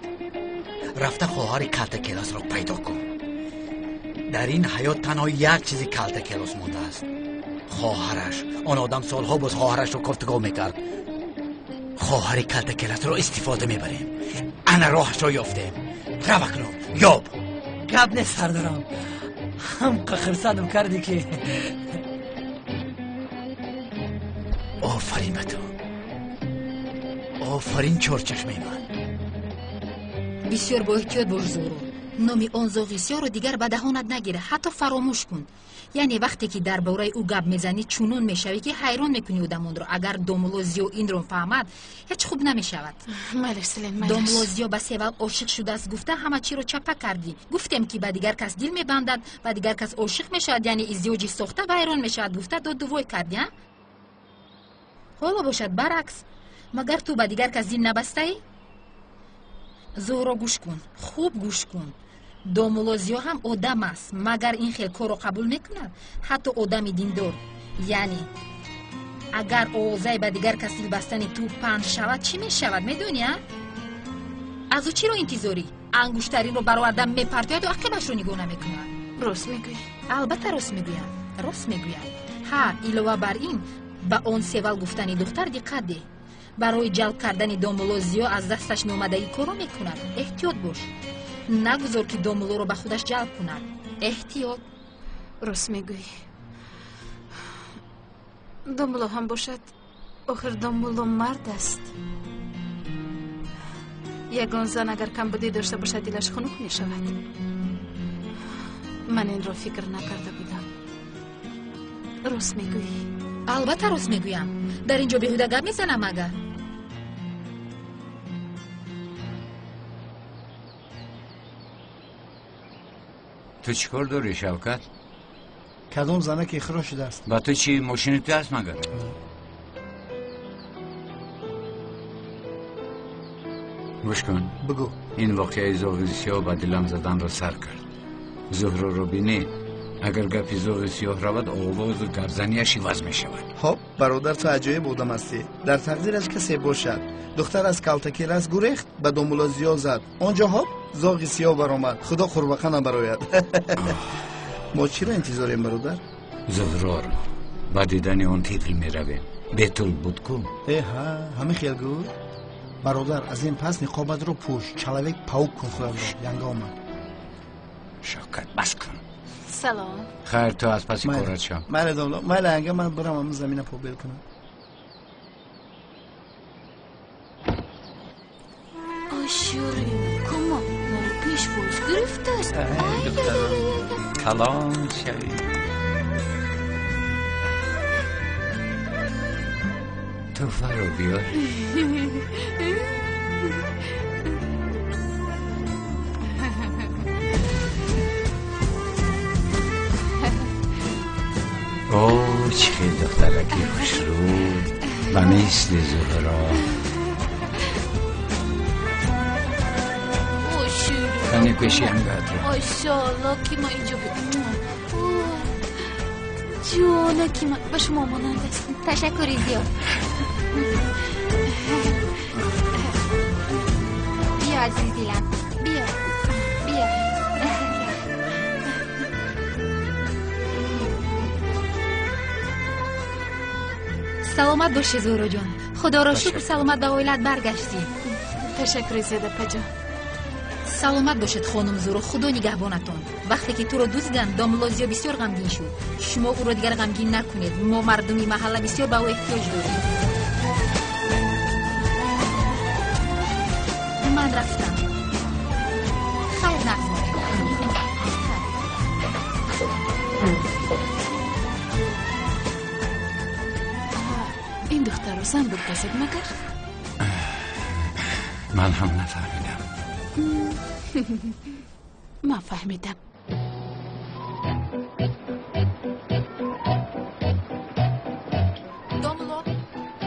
رفته خواهر کلتا کیلاس رو پیدا کن. در این حیات تنها یک چیزی کلتا کیلاس مونده است، خواهرش. آن آدم سالها باز خواهرش رو گفتگو میکرد. خواهر کلتا کیلاس رو استفاده میبریم. انا راهش رو یافتیم. رو کنم یاب. گب نیست سردارم، هم خرسانم کردی که. آفرین به تو، آفرین چرچشمه من. بسیار با احتیاط باش زورو. نامی آن زاغی سیاه رو دیگر به دهانت نگیره، حتی فراموش کن. یعنی وقتی که درباره او گپ میزنی چونون میشوی که حیران میکنی اودمون رو. اگر دومولوزیو این رو فهمد هیچ خوب نمیشود. مالش سلیم مالش. دومولوزیو به سبب عاشق شده است گفته همه چی رو چپه کردی. گفتم که به دیگر کس دل میبندد و دیگر کس عاشق میشود، یعنی ازدواجی ساخته و حیران میشود گفته داد دوای کردی. ها حالا باشد برعکس. مگر تو به دیگر کس دل نبسته ای؟ زورا گوش کن، خوب گوش کن. دومولوزیو هم آدم است، مگر این خیلی کار رو قبول میکند؟ حتی آدمی دیندار. یعنی اگر اوضاع به دیگر کس دل بستن تو پند شود چی میشود میدونی؟ از او چی رو انتظاری؟ انگشترین رو برآوردن میپرتید و عقبش رو نگاه نمیکند. راست میگویی؟ البته راست میگویم، راست میگویم. ها علاوه بر این به آن سوال گفتن دختر دقت ده. برای جلب کردن دومولوزیو از دستش نومده ای کارو میکند. احتیاط باش، نگذار که دومولو رو به خودش جلب کند. احتیاط. راست میگویی. دومولو هم باشد، آخر دومولو مرد است. یگان زن اگر کم بودی داشته باشد دلش خنک میشود. من این را فکر نکرده بودم. راست میگویی. البته راست میگویم. در اینجا بیهوده گپ میزنم مگر؟ تو چیکار داری شوکت؟ کدام زنه که اخراج شده است؟ با تو چی ماشین تو هست مگر؟ گوش کن. بگو. این واقعه زاغی سیاه با دلم زدن را سر کرد. زهرا رو بینی اگر گپی زوغ سیاه رود آواز و گرزنیش عوض می شود. خب برادر تو عجایب آدم هستی. در تقدیرش کسی باشد. دختر از کلتکی رس گریخت به دنبال زیا زد. آنجا هاپ زاغ سیاه برآمد. خدا قربخه نبراید. ما چی را انتظاریم برادر؟ زهرا را با دیدن آن تیتل می رویم. بیتول بود کو؟ همه خیال گو؟ برادر از این پس نقابت رو پوش. چلاوک پاوک کن خدا ینگ آمد. شاکت بس کن. سلام. خیر تو از پسی کارت شم. ماله دولا ماله انگه من برم همون زمین پا بیل کنم. آشوریم کما مال پیش فروش گرفته است. کلام شوی. تو فرو بیار. اوه چه دخترکی خوش رو و مثل زهرا. کنی کشی هم گرد رو آشالله که ما اینجا جونه که ما به شما مانند است. تشکری زیاد. بیا عزیز دیلم بیا بیا. سلامت باشی زهرا جان. خدا را شکر سلامت به عائلت برگشتی. تشکر زیاده پجا. سلامت باشد خانم زهرا. خدا نگهبانتون. وقتی که تو را دزدیدند داملازیا بسیار غمگین شد. شما او را دیگر غمگین نکنید. ما مردمی محله بسیار به او احتیاج داریم. من رفتم. خیر نگذارید. این دختر رو زن بود بسید مگر؟ من هم نفهمیدم. من فهمیدم.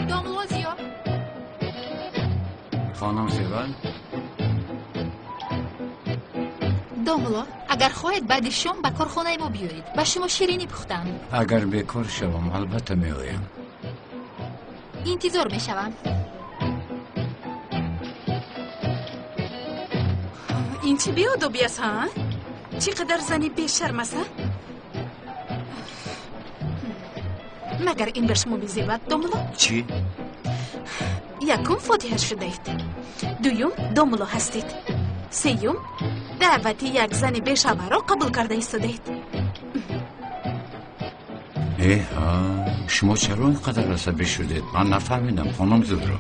داملازیا خانم زیبان داملا اگر خواهید بعد شام به کارخانه ما بیایید. به شما شیرینی پختم. اگر بیکار شوم البته می آیم. انتظار می شوم. این چی بیادبی است ها؟ چقدر زنی بیشرم است؟ مگر این به شما میزیبد داملا؟ چی؟ یکم فاتحه شده اید. دویم داملا هستید. سیوم دعوت یک زن بیشرم را قبول کرده ایستاده اید. ها شما چرا اینقدر عصبی شدید؟ من نفهمیدم خانم زهرا.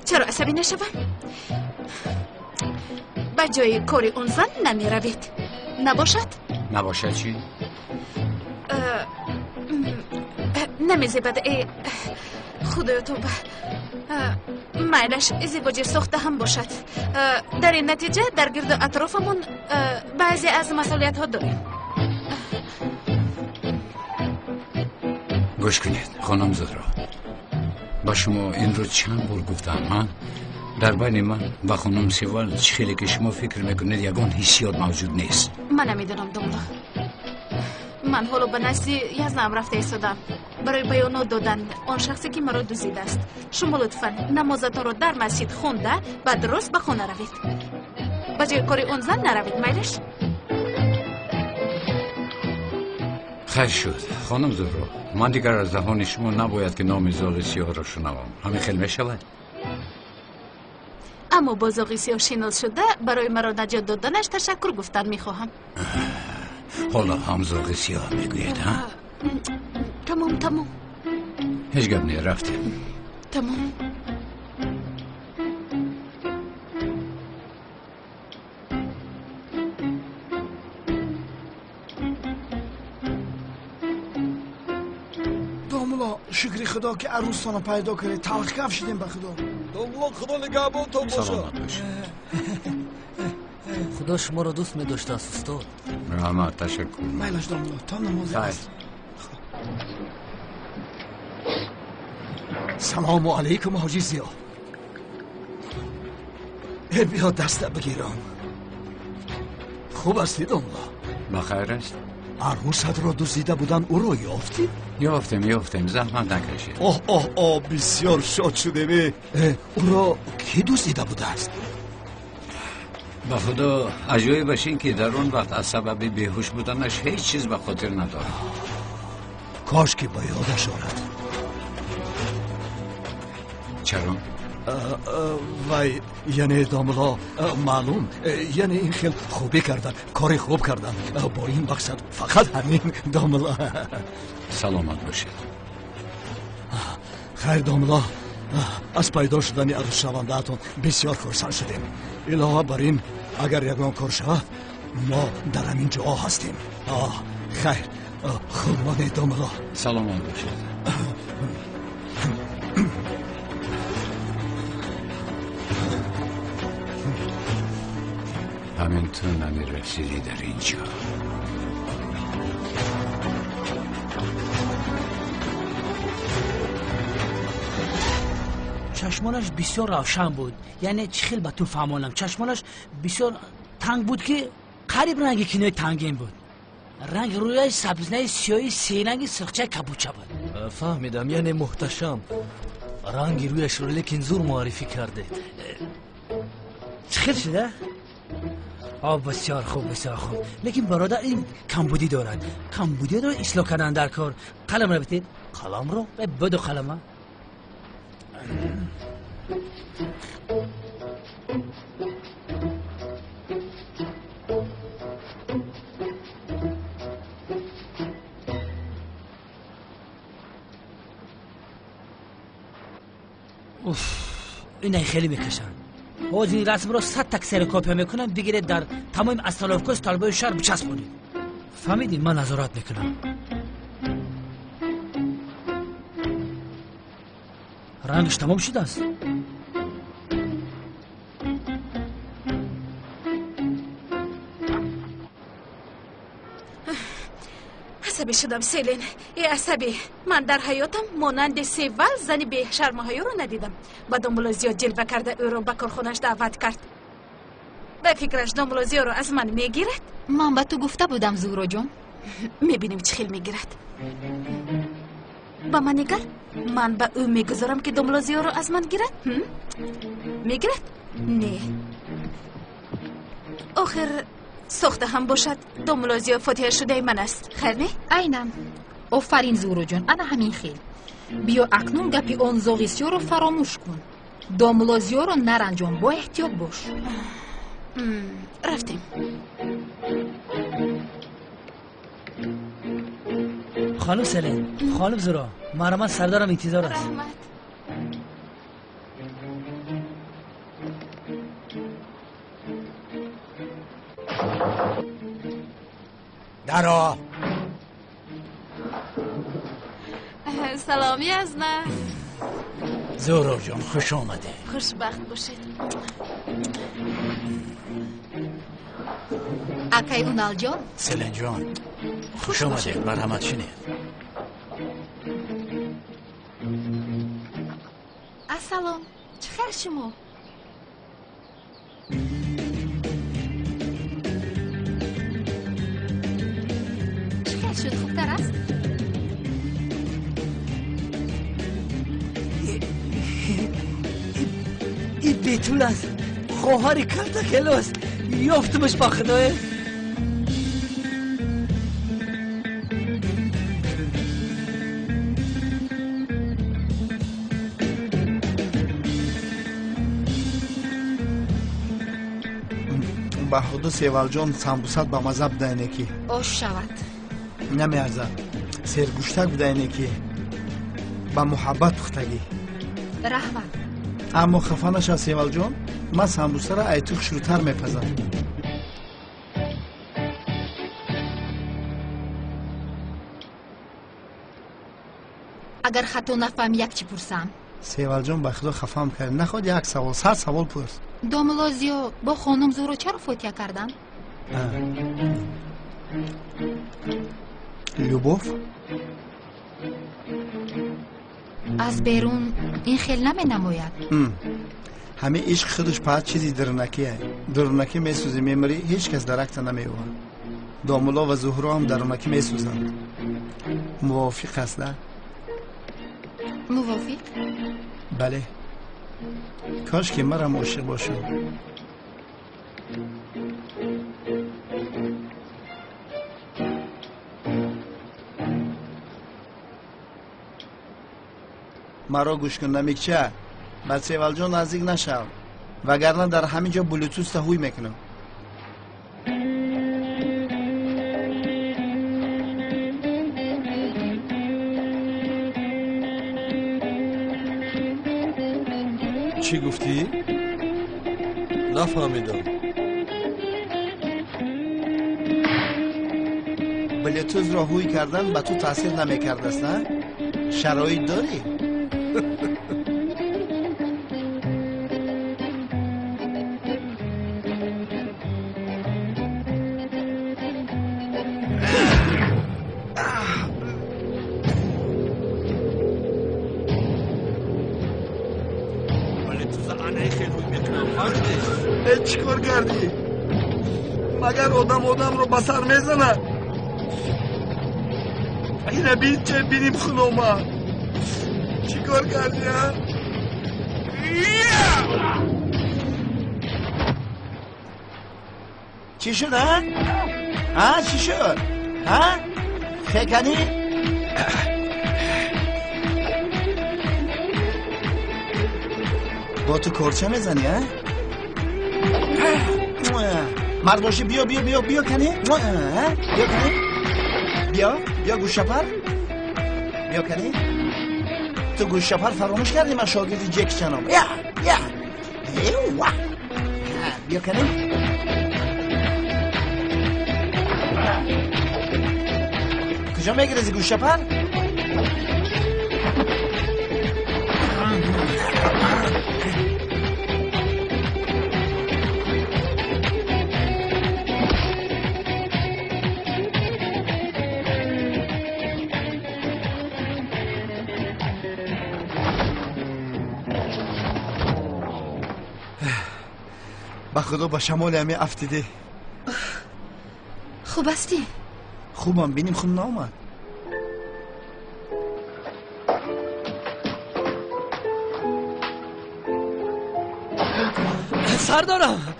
چرا عصبی نشوم؟ به جای کاری اون زن نمی روید. نباشد؟ نباشد چی؟ نمیزیبد خدای تو میلش ازدواج ساخته هم باشد. در این نتیجه در گرد اطرافمون بعضی از مسئولیت ها داریم. گوش کنید خانم زهرا. با شما این رو چند بار گفتم. من در بین من و خانم سیوال خیلی که شما فکر میکنید یگان حسیات موجود نیست. من نمیدونم داملا. من حالا به نزد یزدم رفته ایستادم برای بیانات دادن آن شخصی که مرا دزدیده است. شما لطفا نمازتان را در مسجد خونده بعد درست به خانه روید. به جای کاری اون زن نروید میلش. خیر شد خانم زهرا. من دیگر از دهان شما نباید که نام زاغ سیاه را شنوم. همین خیلی میشود. اما با زاغ سیاه شناس شده برای مرا نجات دادنش تشکر گفتن میخواهم. حالا هم زاغ سیاه میگوید ها؟ تمام هیچ گپ نه رفتیم. تمام. داملا شکری خدا که عروسانو پیدا کرده. تلخ کف شدیم به خدا. داملا خدا نگهبان تو باشه. سلامت باش. خدا شما رو دوست می داشته است استاد. رحمت تشکر. میلش داملا تا نماز است. سلام علیکم حاجی زیا. بیا دست بگیرم. خوب هستی داملا؟ بخیر است. عروست را دزدیده بودن او را یافتی؟ یافتیم زحمت نکشید. اوه بسیار شاد شدیم. او را کی دزدیده بوده است؟ به خدا عجایب باشین که در اون وقت از سبب بیهوش بودنش هیچ چیز به خاطر ندارم. کاش که با یادش آرد. چرا؟ وای یعنی داملا معلوم یعنی این خیلی خوبی کردن، کاری خوب کردن. با این مقصد فقط همین داملا. سلامت باشید. خیر داملا، از پیدا شدن عروس شونده‌تون بسیار خرسند شدیم. علاوه بر این اگر یگان کار شود ما در همین جا هستیم. خیر خودمان داملا. سلامت باشید. همین تو نمی رسیدی در اینجا. چشمانش بسیار روشن بود، یعنی چخیل به تو فهمانم. چشمانش بسیار تنگ بود که قریب رنگ کنای تنگین بود. رنگ رویش سبزنه سیاهی سیننگ سرخچه کبوچه بود. فهمیدم، یعنی محتشم. رنگ رویش رو لیکن زور معرفی کرده. چخیل شده؟ بسیار خوب بسیار خوب. لیکن برادر این کمبودی دارد. کمبودی رو اصلاح کردن در کار. قلم رو بتید. قلم رو؟ بدو قلم. اینه خیلی میکشن. باز این رسم رو 100 تک سر کاپی میکنن بگیره در تمام استالافکوس طالبای شهر بچسبونید. فهمیدین؟ من نظارت میکنم. رنگش تمام شده است. عصبی شدم سیلین. ای عصبی. من در حیاتم مانند سیول زنی به شرم‌های رو ندیدم. با دامولوزیا جلوه کرده او رو به کارخونش دعوت کرد. به فکرش دامولوزیا رو از من میگیرد؟ من به تو گفته بودم زهرا جان. میبینیم چه خیل میگیرد. با من نگر. من به او میگذارم که دامولوزیا رو از من گیرد؟ میگیرد؟ نه. آخر سخته هم باشد دامولوزیا فاتحه شده من است. خیر نه؟ اینم. آفرین زهرا جان، انا همین خیل. بیا اکنون گپی آن زاغیسیا رو فراموش کن. دامولوزیا رو نرنجان، با احتیاط باش. رفتیم. خانم سلین، خانم زورا، من سردارم انتظار است. رحمت. درا سلامی از نه. زهرا جان خوش آمده. خوشبخت باشید. اکای اونال جان. سلین جان خوش آمده. مرحمت شنید. السلام. چه خیر شما؟ چه خیر شد؟ خوبتر است؟ این بیتول است. خواهر کلتاکلو است. یافتمش با خدای. به خدا سیوال جان سمبوسات با مزه بدهینه که آش شود. نمیارزد. سرگوشتک بدهینه که با محبت پختگی. رحمت. اما خفه نشه سیوال جان، من سمبوسه را ایتوخ شروعتر میپزم. اگر خطا نفهم یک چی پرسم. سیوال جان به خدا خفه کرد. نخواد یک سوال، 100 سوال پرس. دامولوزیا با خانم زهرا چرا فوتیه کردن؟ لوبوف؟ از بیرون این خیل نمی نماید. همه عشق خودش پاید چیزی درونکی هست. درونکی میسوزی میمری هیچ کس درکت نمیوان. دامولا و زهرا هم درونکی میسوزند. موافق است نه؟ موافق؟ بله. کاش که مرا عاشق باشم. مرا گوش کن نمیکچه. به سیوال جان نزدیک نشو، وگرنه در همین جا بلوتوث هوی میکنم. چی گفتی؟ نفهمیدم. بلوتوث را هوی کردن به تو تاثیر نمیکرده است نه؟ شرایط داری؟ چیکار کردی؟ مگر آدم رو بسر میزنه؟ اینه بین چه بینیم خونوما. چیکار کردی ها؟ چی شد ها؟ ها چی شد؟ ها؟ خیکنی؟ با تو کرچه میزنی ها؟ مرد باشی بیا کنی؟ بیا کنی؟ بیا گوشپر؟ بیا کنی؟ تو گوشپر فراموش کردی من شاگرد جک چنم. بیا کنی؟ کجا میگریزی گوشپر؟ به خدا با شمال همه افتیده. خوب هستی؟ خوبم. بینیم خون نامد. سردارم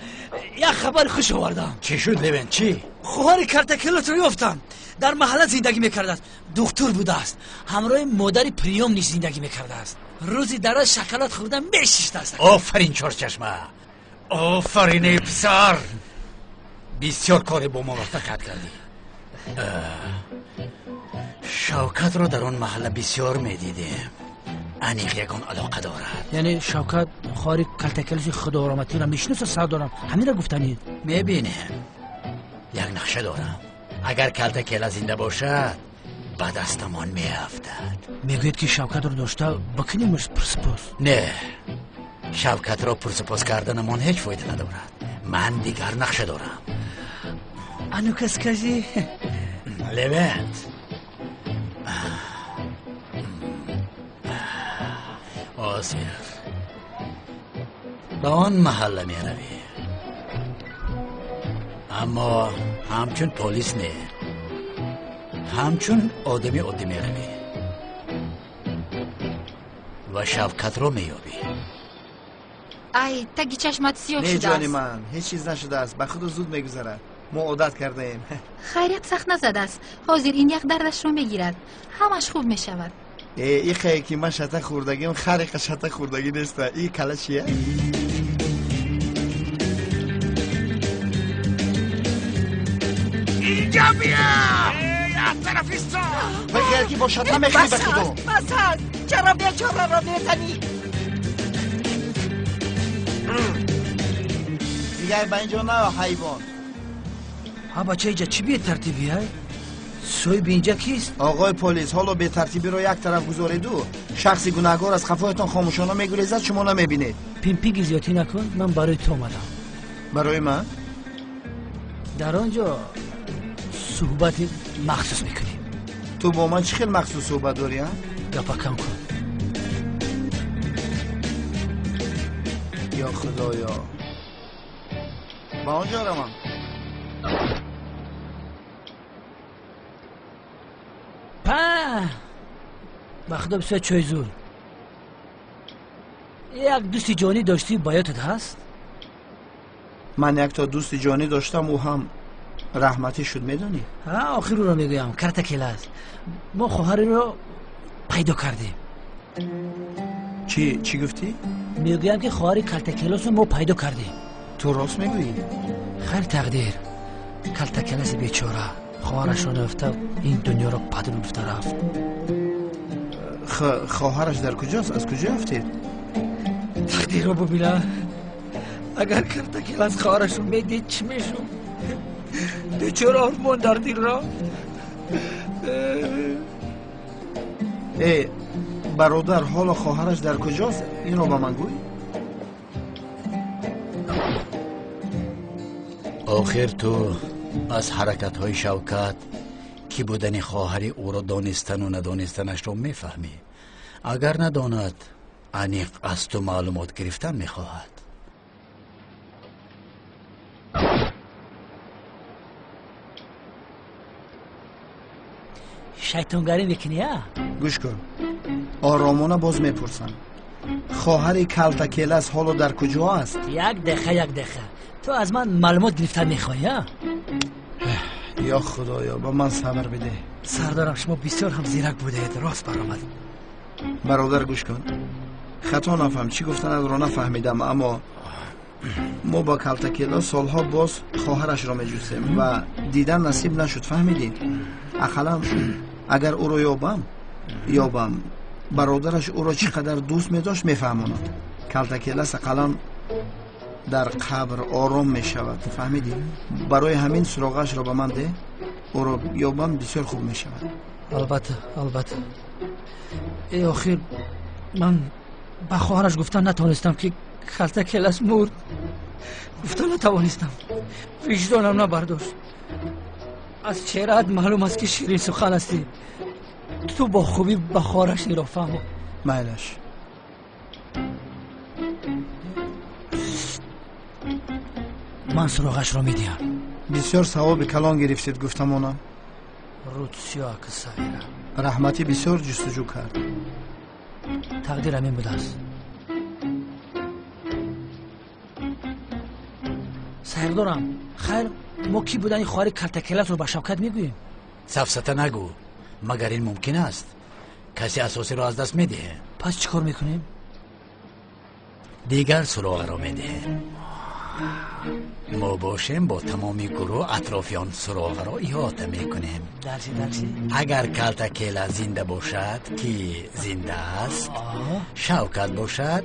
یک خبر خوش آوردم. چی شد لبن؟ چی؟ خواهر کرتکلت رو یافتم. در محله زندگی میکرده است. دکتر بوده است. همراه مادر پریام نیز زندگی میکرده است. روزی دراز شکلات خوردن میشیشته است. آفرین چرچشمه، آفرین پسر، بسیار کار با موفقیت کردی. شوکت رو در اون محله بسیار میدیدیم. انیق یکان علاقه دارد. یعنی شوکت خواهر کرتکلش خدا آرامتی را میشناسه سردارم؟ همین را گفتنید؟ میبینیم یک نقشه دارم. اگر کرتکل زنده باشد به دستمان میافتد. میگوید که شوکت رو داشته بکنیمش پرسپوس؟ نه، شوکت را پرسپوس کردن من هیچ فایده ندارد. من دیگر نقشه دارم. انو کس کسی؟ لبنت آسف به آن محله می روی، اما همچون پولیس نه، همچون آدمی عادی می روی و شوکت رو می یابی. ای تگی چشمت سیاه شده است. نه جانی من، هیچ چیز نشده است. به خود زود میگذرد. ما عادت کرده ایم. خیریت سخت نزده است. حاضر این یک دردش رو میگیرد، همش خوب میشود. این خیلی که من شطه خوردگیم خریق شطه خوردگی نیست. این کله چیه؟ اینجا بیا! یک طرفیستا! بخیر که با شطه میخوری به خودو. بسد! چرا بیچاره را میزنی؟ دیگه به اینجا نه حیوان. ها بچه اینجا چی به ترتیبی های؟ سوی به اینجا کیست؟ آقای پلیس، حالا به ترتیبی رو یک طرف گذاریدو. شخصی گناهکار از خفایتان خاموشانه میگریزد، شما نمیبینید. پیمپی زیادی نکن، من برای تو اومدم. برای من؟ در آنجا صحبت مخصوص میکنیم. تو با من چه خیلی مخصوص صحبت داری ها؟ گپا کم کن. یا خدایا، با آنجا رو من بخدا بسیار چای زور. یک دوستی جانی داشتی بایاتت هست؟ من یک تا دوست جانی داشتم او هم رحمتی شد میدانی؟ آخر رو میگویم کرتکیل است. ما خواهر رو پیدا کردیم. چی گفتی؟ میگویم که خواهر کرتکیلاس رو ما پیدا کردیم. تو راست میگویی؟ خیر تقدیر. کرتکیلاس بیچاره خواهرش رو نفته این دنیا رو پدر گفته رفت. خواهرش در کجاست؟ از کجا رفتید؟ تقدیر رو ببینه. اگر کرتکیلاس خواهرش رو میدید چی میشون؟ بیچاره آرمان در دل را. برادر حالا خواهرش در کجاست؟ این رو به من گوی. آخر تو از حرکت های شوکت کی بودن خواهری او را دانستن و ندانستنش را میفهمی. اگر نداند انیق از تو معلومات گرفتن میخواهد. شیطانگری میکنی ها؟ گوش کن، آرامانه باز میپرسم، خواهر کلتکیلاس حالا در کجا است؟ یک دقیقه تو از من معلومات گرفتن میخوایی ها؟ یا خدایا با من صبر بده. سردارم شما بسیار هم زیرک بوده، راست برآمد. برادر گوش کن، خطا نفهم، چی گفتن از رو نفهمیدم، اما ما با کلتکیلاس سالها باز خواهرش را میجوستیم و دیدن نصیب نشد. فهمیدی؟ اقلا اگر او را یابم برادرش او را چقدر دوست میداشت میفهماند. کلتکیلاس اقلا در قبر آرام میشود. فهمیدی؟ برای همین سراغش را به من ده، او را یابم بسیار خوب میشود. البته ای آخر من با خواهرش گفتن نتوانستم که کلتکیلاس مرد. گفتن نتوانستم، وجدانم نبرداشت. از چهره‌ات معلوم است که شیرین سخن هستی. تو با خوبی با خواهرش را فهمو. میلش من سراغش را میدیم. بسیار ثواب کلان گرفتید گفتمانم. روتسیا که سایره رحمتی بسیار جستجو کرد. تقدیر همین بوده است. سردارم خیر ما کی بودن این خواهر کلتکیلاس رو به شوکت میگوییم؟ سفسطه نگو، مگر این ممکن است کسی اساسی را از دست میده. پس چیکار میکنیم؟ دیگر سراغ را میده. ما باشیم با تمامی گروه اطرافیان سراغ را احاطه میکنیم. درچی؟ اگر کلتکیلاس زنده باشد که زنده است، شوکت باشد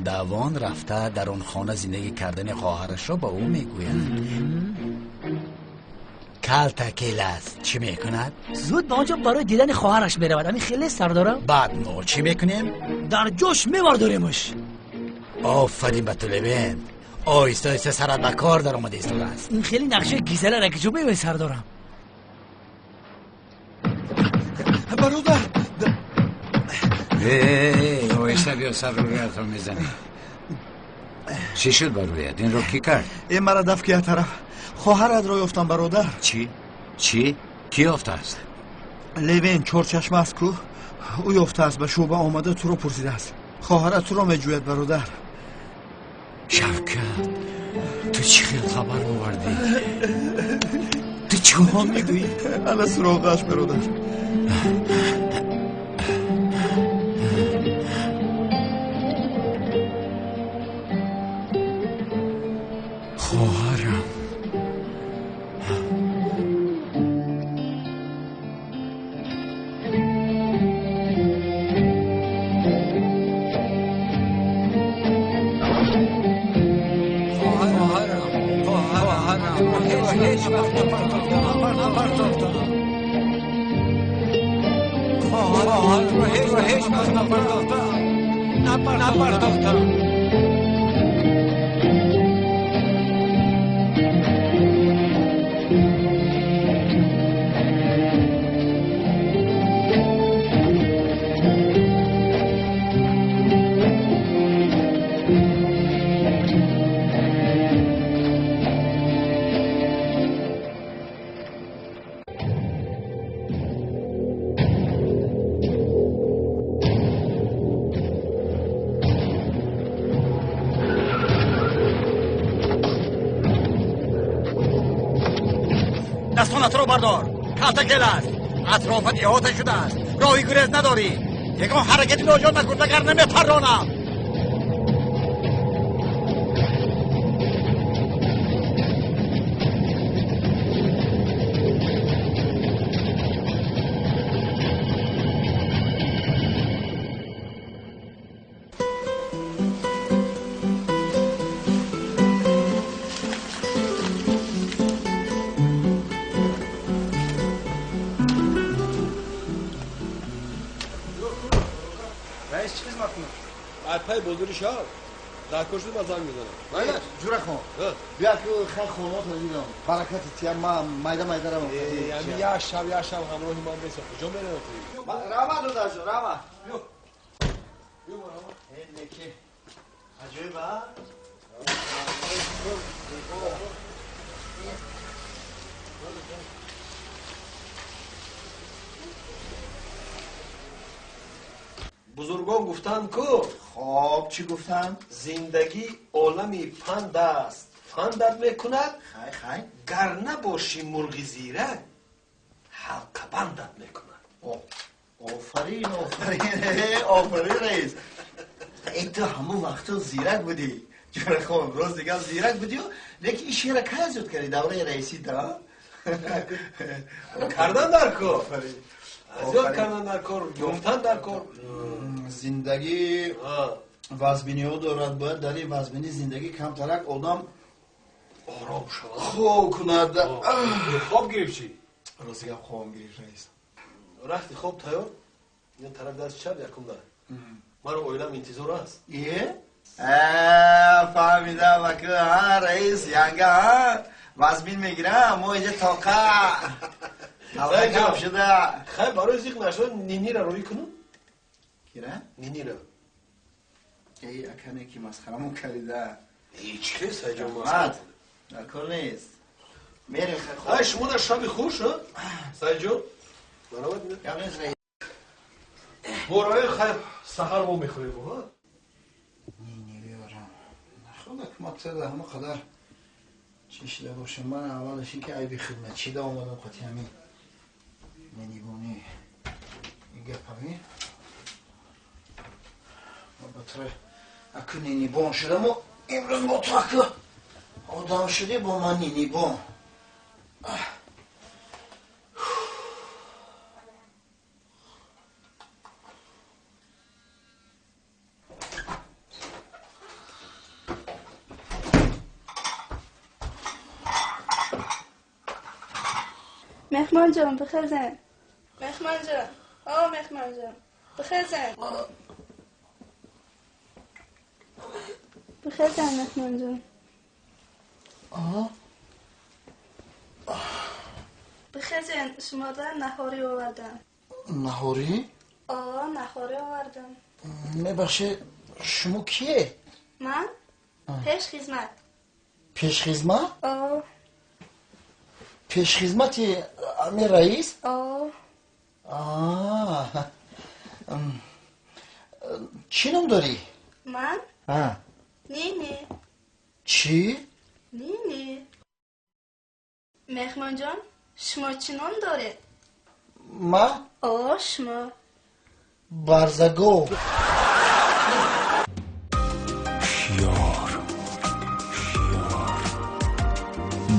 دوان رفته در اون خانه زندگی کردن خواهرش را با او میگوید. کلتکیلاس چی میکند؟ زود به آنجا برای دیدن خواهرش میرود. همین خیلی سردارم. بعد ما چی میکنیم؟ در جوش میوارداریمش. آفرین به تو لبین، آیسته سرت به کار در آمده ایستاده است. این خیلی نقشه گیزله را که جو میبینی سردارم. برادر آیسته بیا سر رویت رو میزنی. چی شد بر رویت؟ این رو کی کرد؟ این مرا دفت که طرف خواهرت را یافتم برادر. چی؟ کی یافته است؟ لیوین چهارچشمه است کو، او یافته است، به شعبه آمده تو رو پرسیده است. خواهرت تو را میجوید برادر. شوکت تو چی خیلی خبر آوردی؟ تو چی ها میگویی؟ انا سراغش برادر. خواهرم رو بردار. کاتکل است. اطرافت احاطه شده است. راهی گریز نداری. یگان حرکتی ناجور نکن اگر نمیپرانم. پای بزرگ شهر در کشت بازار میزنم. ولی جوره خون. بیا که خیلی خونات رو دیدم. برکت تیم ما مایده رو. یعنی یه شب همراه من میسه. کجا میره؟ راما دو داشت. راما. بیو. این نکی. عجیبه. بزرگان گفتن که خب چی گفتن؟ زندگی عالمی پند است. پندت میکند خی گر نباشی مرغی زیرک حلقه بندت میکند. آفرین رئیس. این تو همون وقتا زیرک بودی. جوره خون روز دیگه زیرک بودی و لیکن این شیره که زود کردی دوره رئیسی دا کردن در کار. زیاد کردن در کار، گفتن در کار. زندگی وزبینی ها دارد. باید در این وزبینی زندگی کمترک آدم آرام شد خوب کند. خواب گریف چی؟ روز دیگه خواب گریف رئیس. رفتی خواب تایار؟ این طرف دست چپ یکم داره. من رو اویلم انتظار هست. ایه؟ فهمیدم وکر رئیس ینگه وزبین میگیرم ما اینجا تاقه حالا کم شده. خیلی برای زیق نشد نینی را روی کنم؟ کیره؟ نینی را ای اکنه که مسخرمون کریده. هیچ کس هجا مسخرم در کل نیست. میریم خیلی شما در شبی خوش ها؟ سایجو؟ برابط میده؟ کم نیست رئیس. برای خیلی سحر با میخوری با ها؟ نینی بیارم. خدا کمات سرده همه قدر چی شده باشه. من اولش این که عیبی خدمت چی دا آمدم قطعی همین نینی بونی این گپ همین البته اکو نینی بون شدم و امروز با تو اکو آدم شدی با من نینی بون. مهمان جان بخیر زن. مهمان جان مهمان جان بخیر زن. بخیر زن مهمان جان. بخیر زن شما در نهاری آوردم. نهاری؟ نهاری آوردم. میبخشه شما کیه؟ من؟ پیش خدمت. پیش خدمت؟ پیش خدمتی امیر رئیس؟ چی نام داری؟ من؟ نینی. چی؟ نینی. مهمان جان شما چی نام داره؟ ما؟ شما برزگو.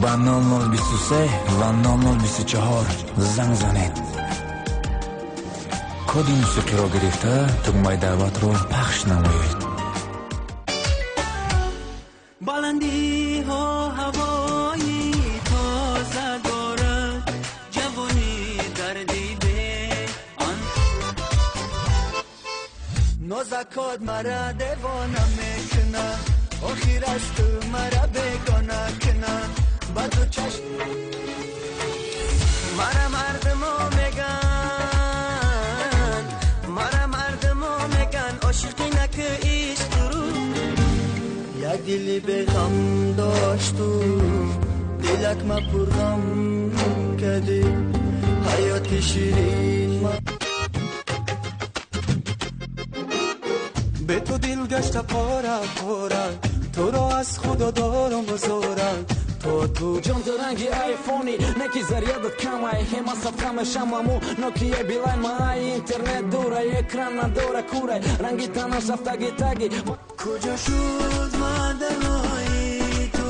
با 0023 و 0024 زنگ زنید. کد موسیقی را گرفته تگمه دعوت رو پخش نمایید. بلندی ها هوایی تازه دارد جوانی در دیده آن نازکات مرا دیوانه میکنه آخرش تو مرا بگانه کنه با تو چشم مرا مردمو میگن عاشقی نکه عشق رو یک دلی به غم داشت و دلک ما پر غم کردی حیات شیرین ما به تو دل گشت پاره پاره تو را از خدا دارم بزارم تو جان تو رنگی آیفونی نکی زریادت کمای همه صفحه شمامو نوکیه بیلای مای اینترنت دوره اکران نداره کوره رنگی تناش رفتگی تگی کجا شد مدنایی تو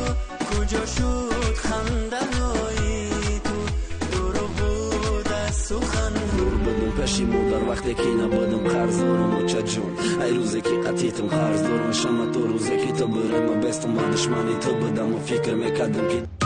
کجا شد خندنایی تو دورو بود از سخن دور بدم پشیمون در وقتی که نبودم قرض دارم و چه جون ای روزی که قطیتم قرض دارم شما تو روزی که تو برم بستم و دشمنی تو بدم و فکر میکردم که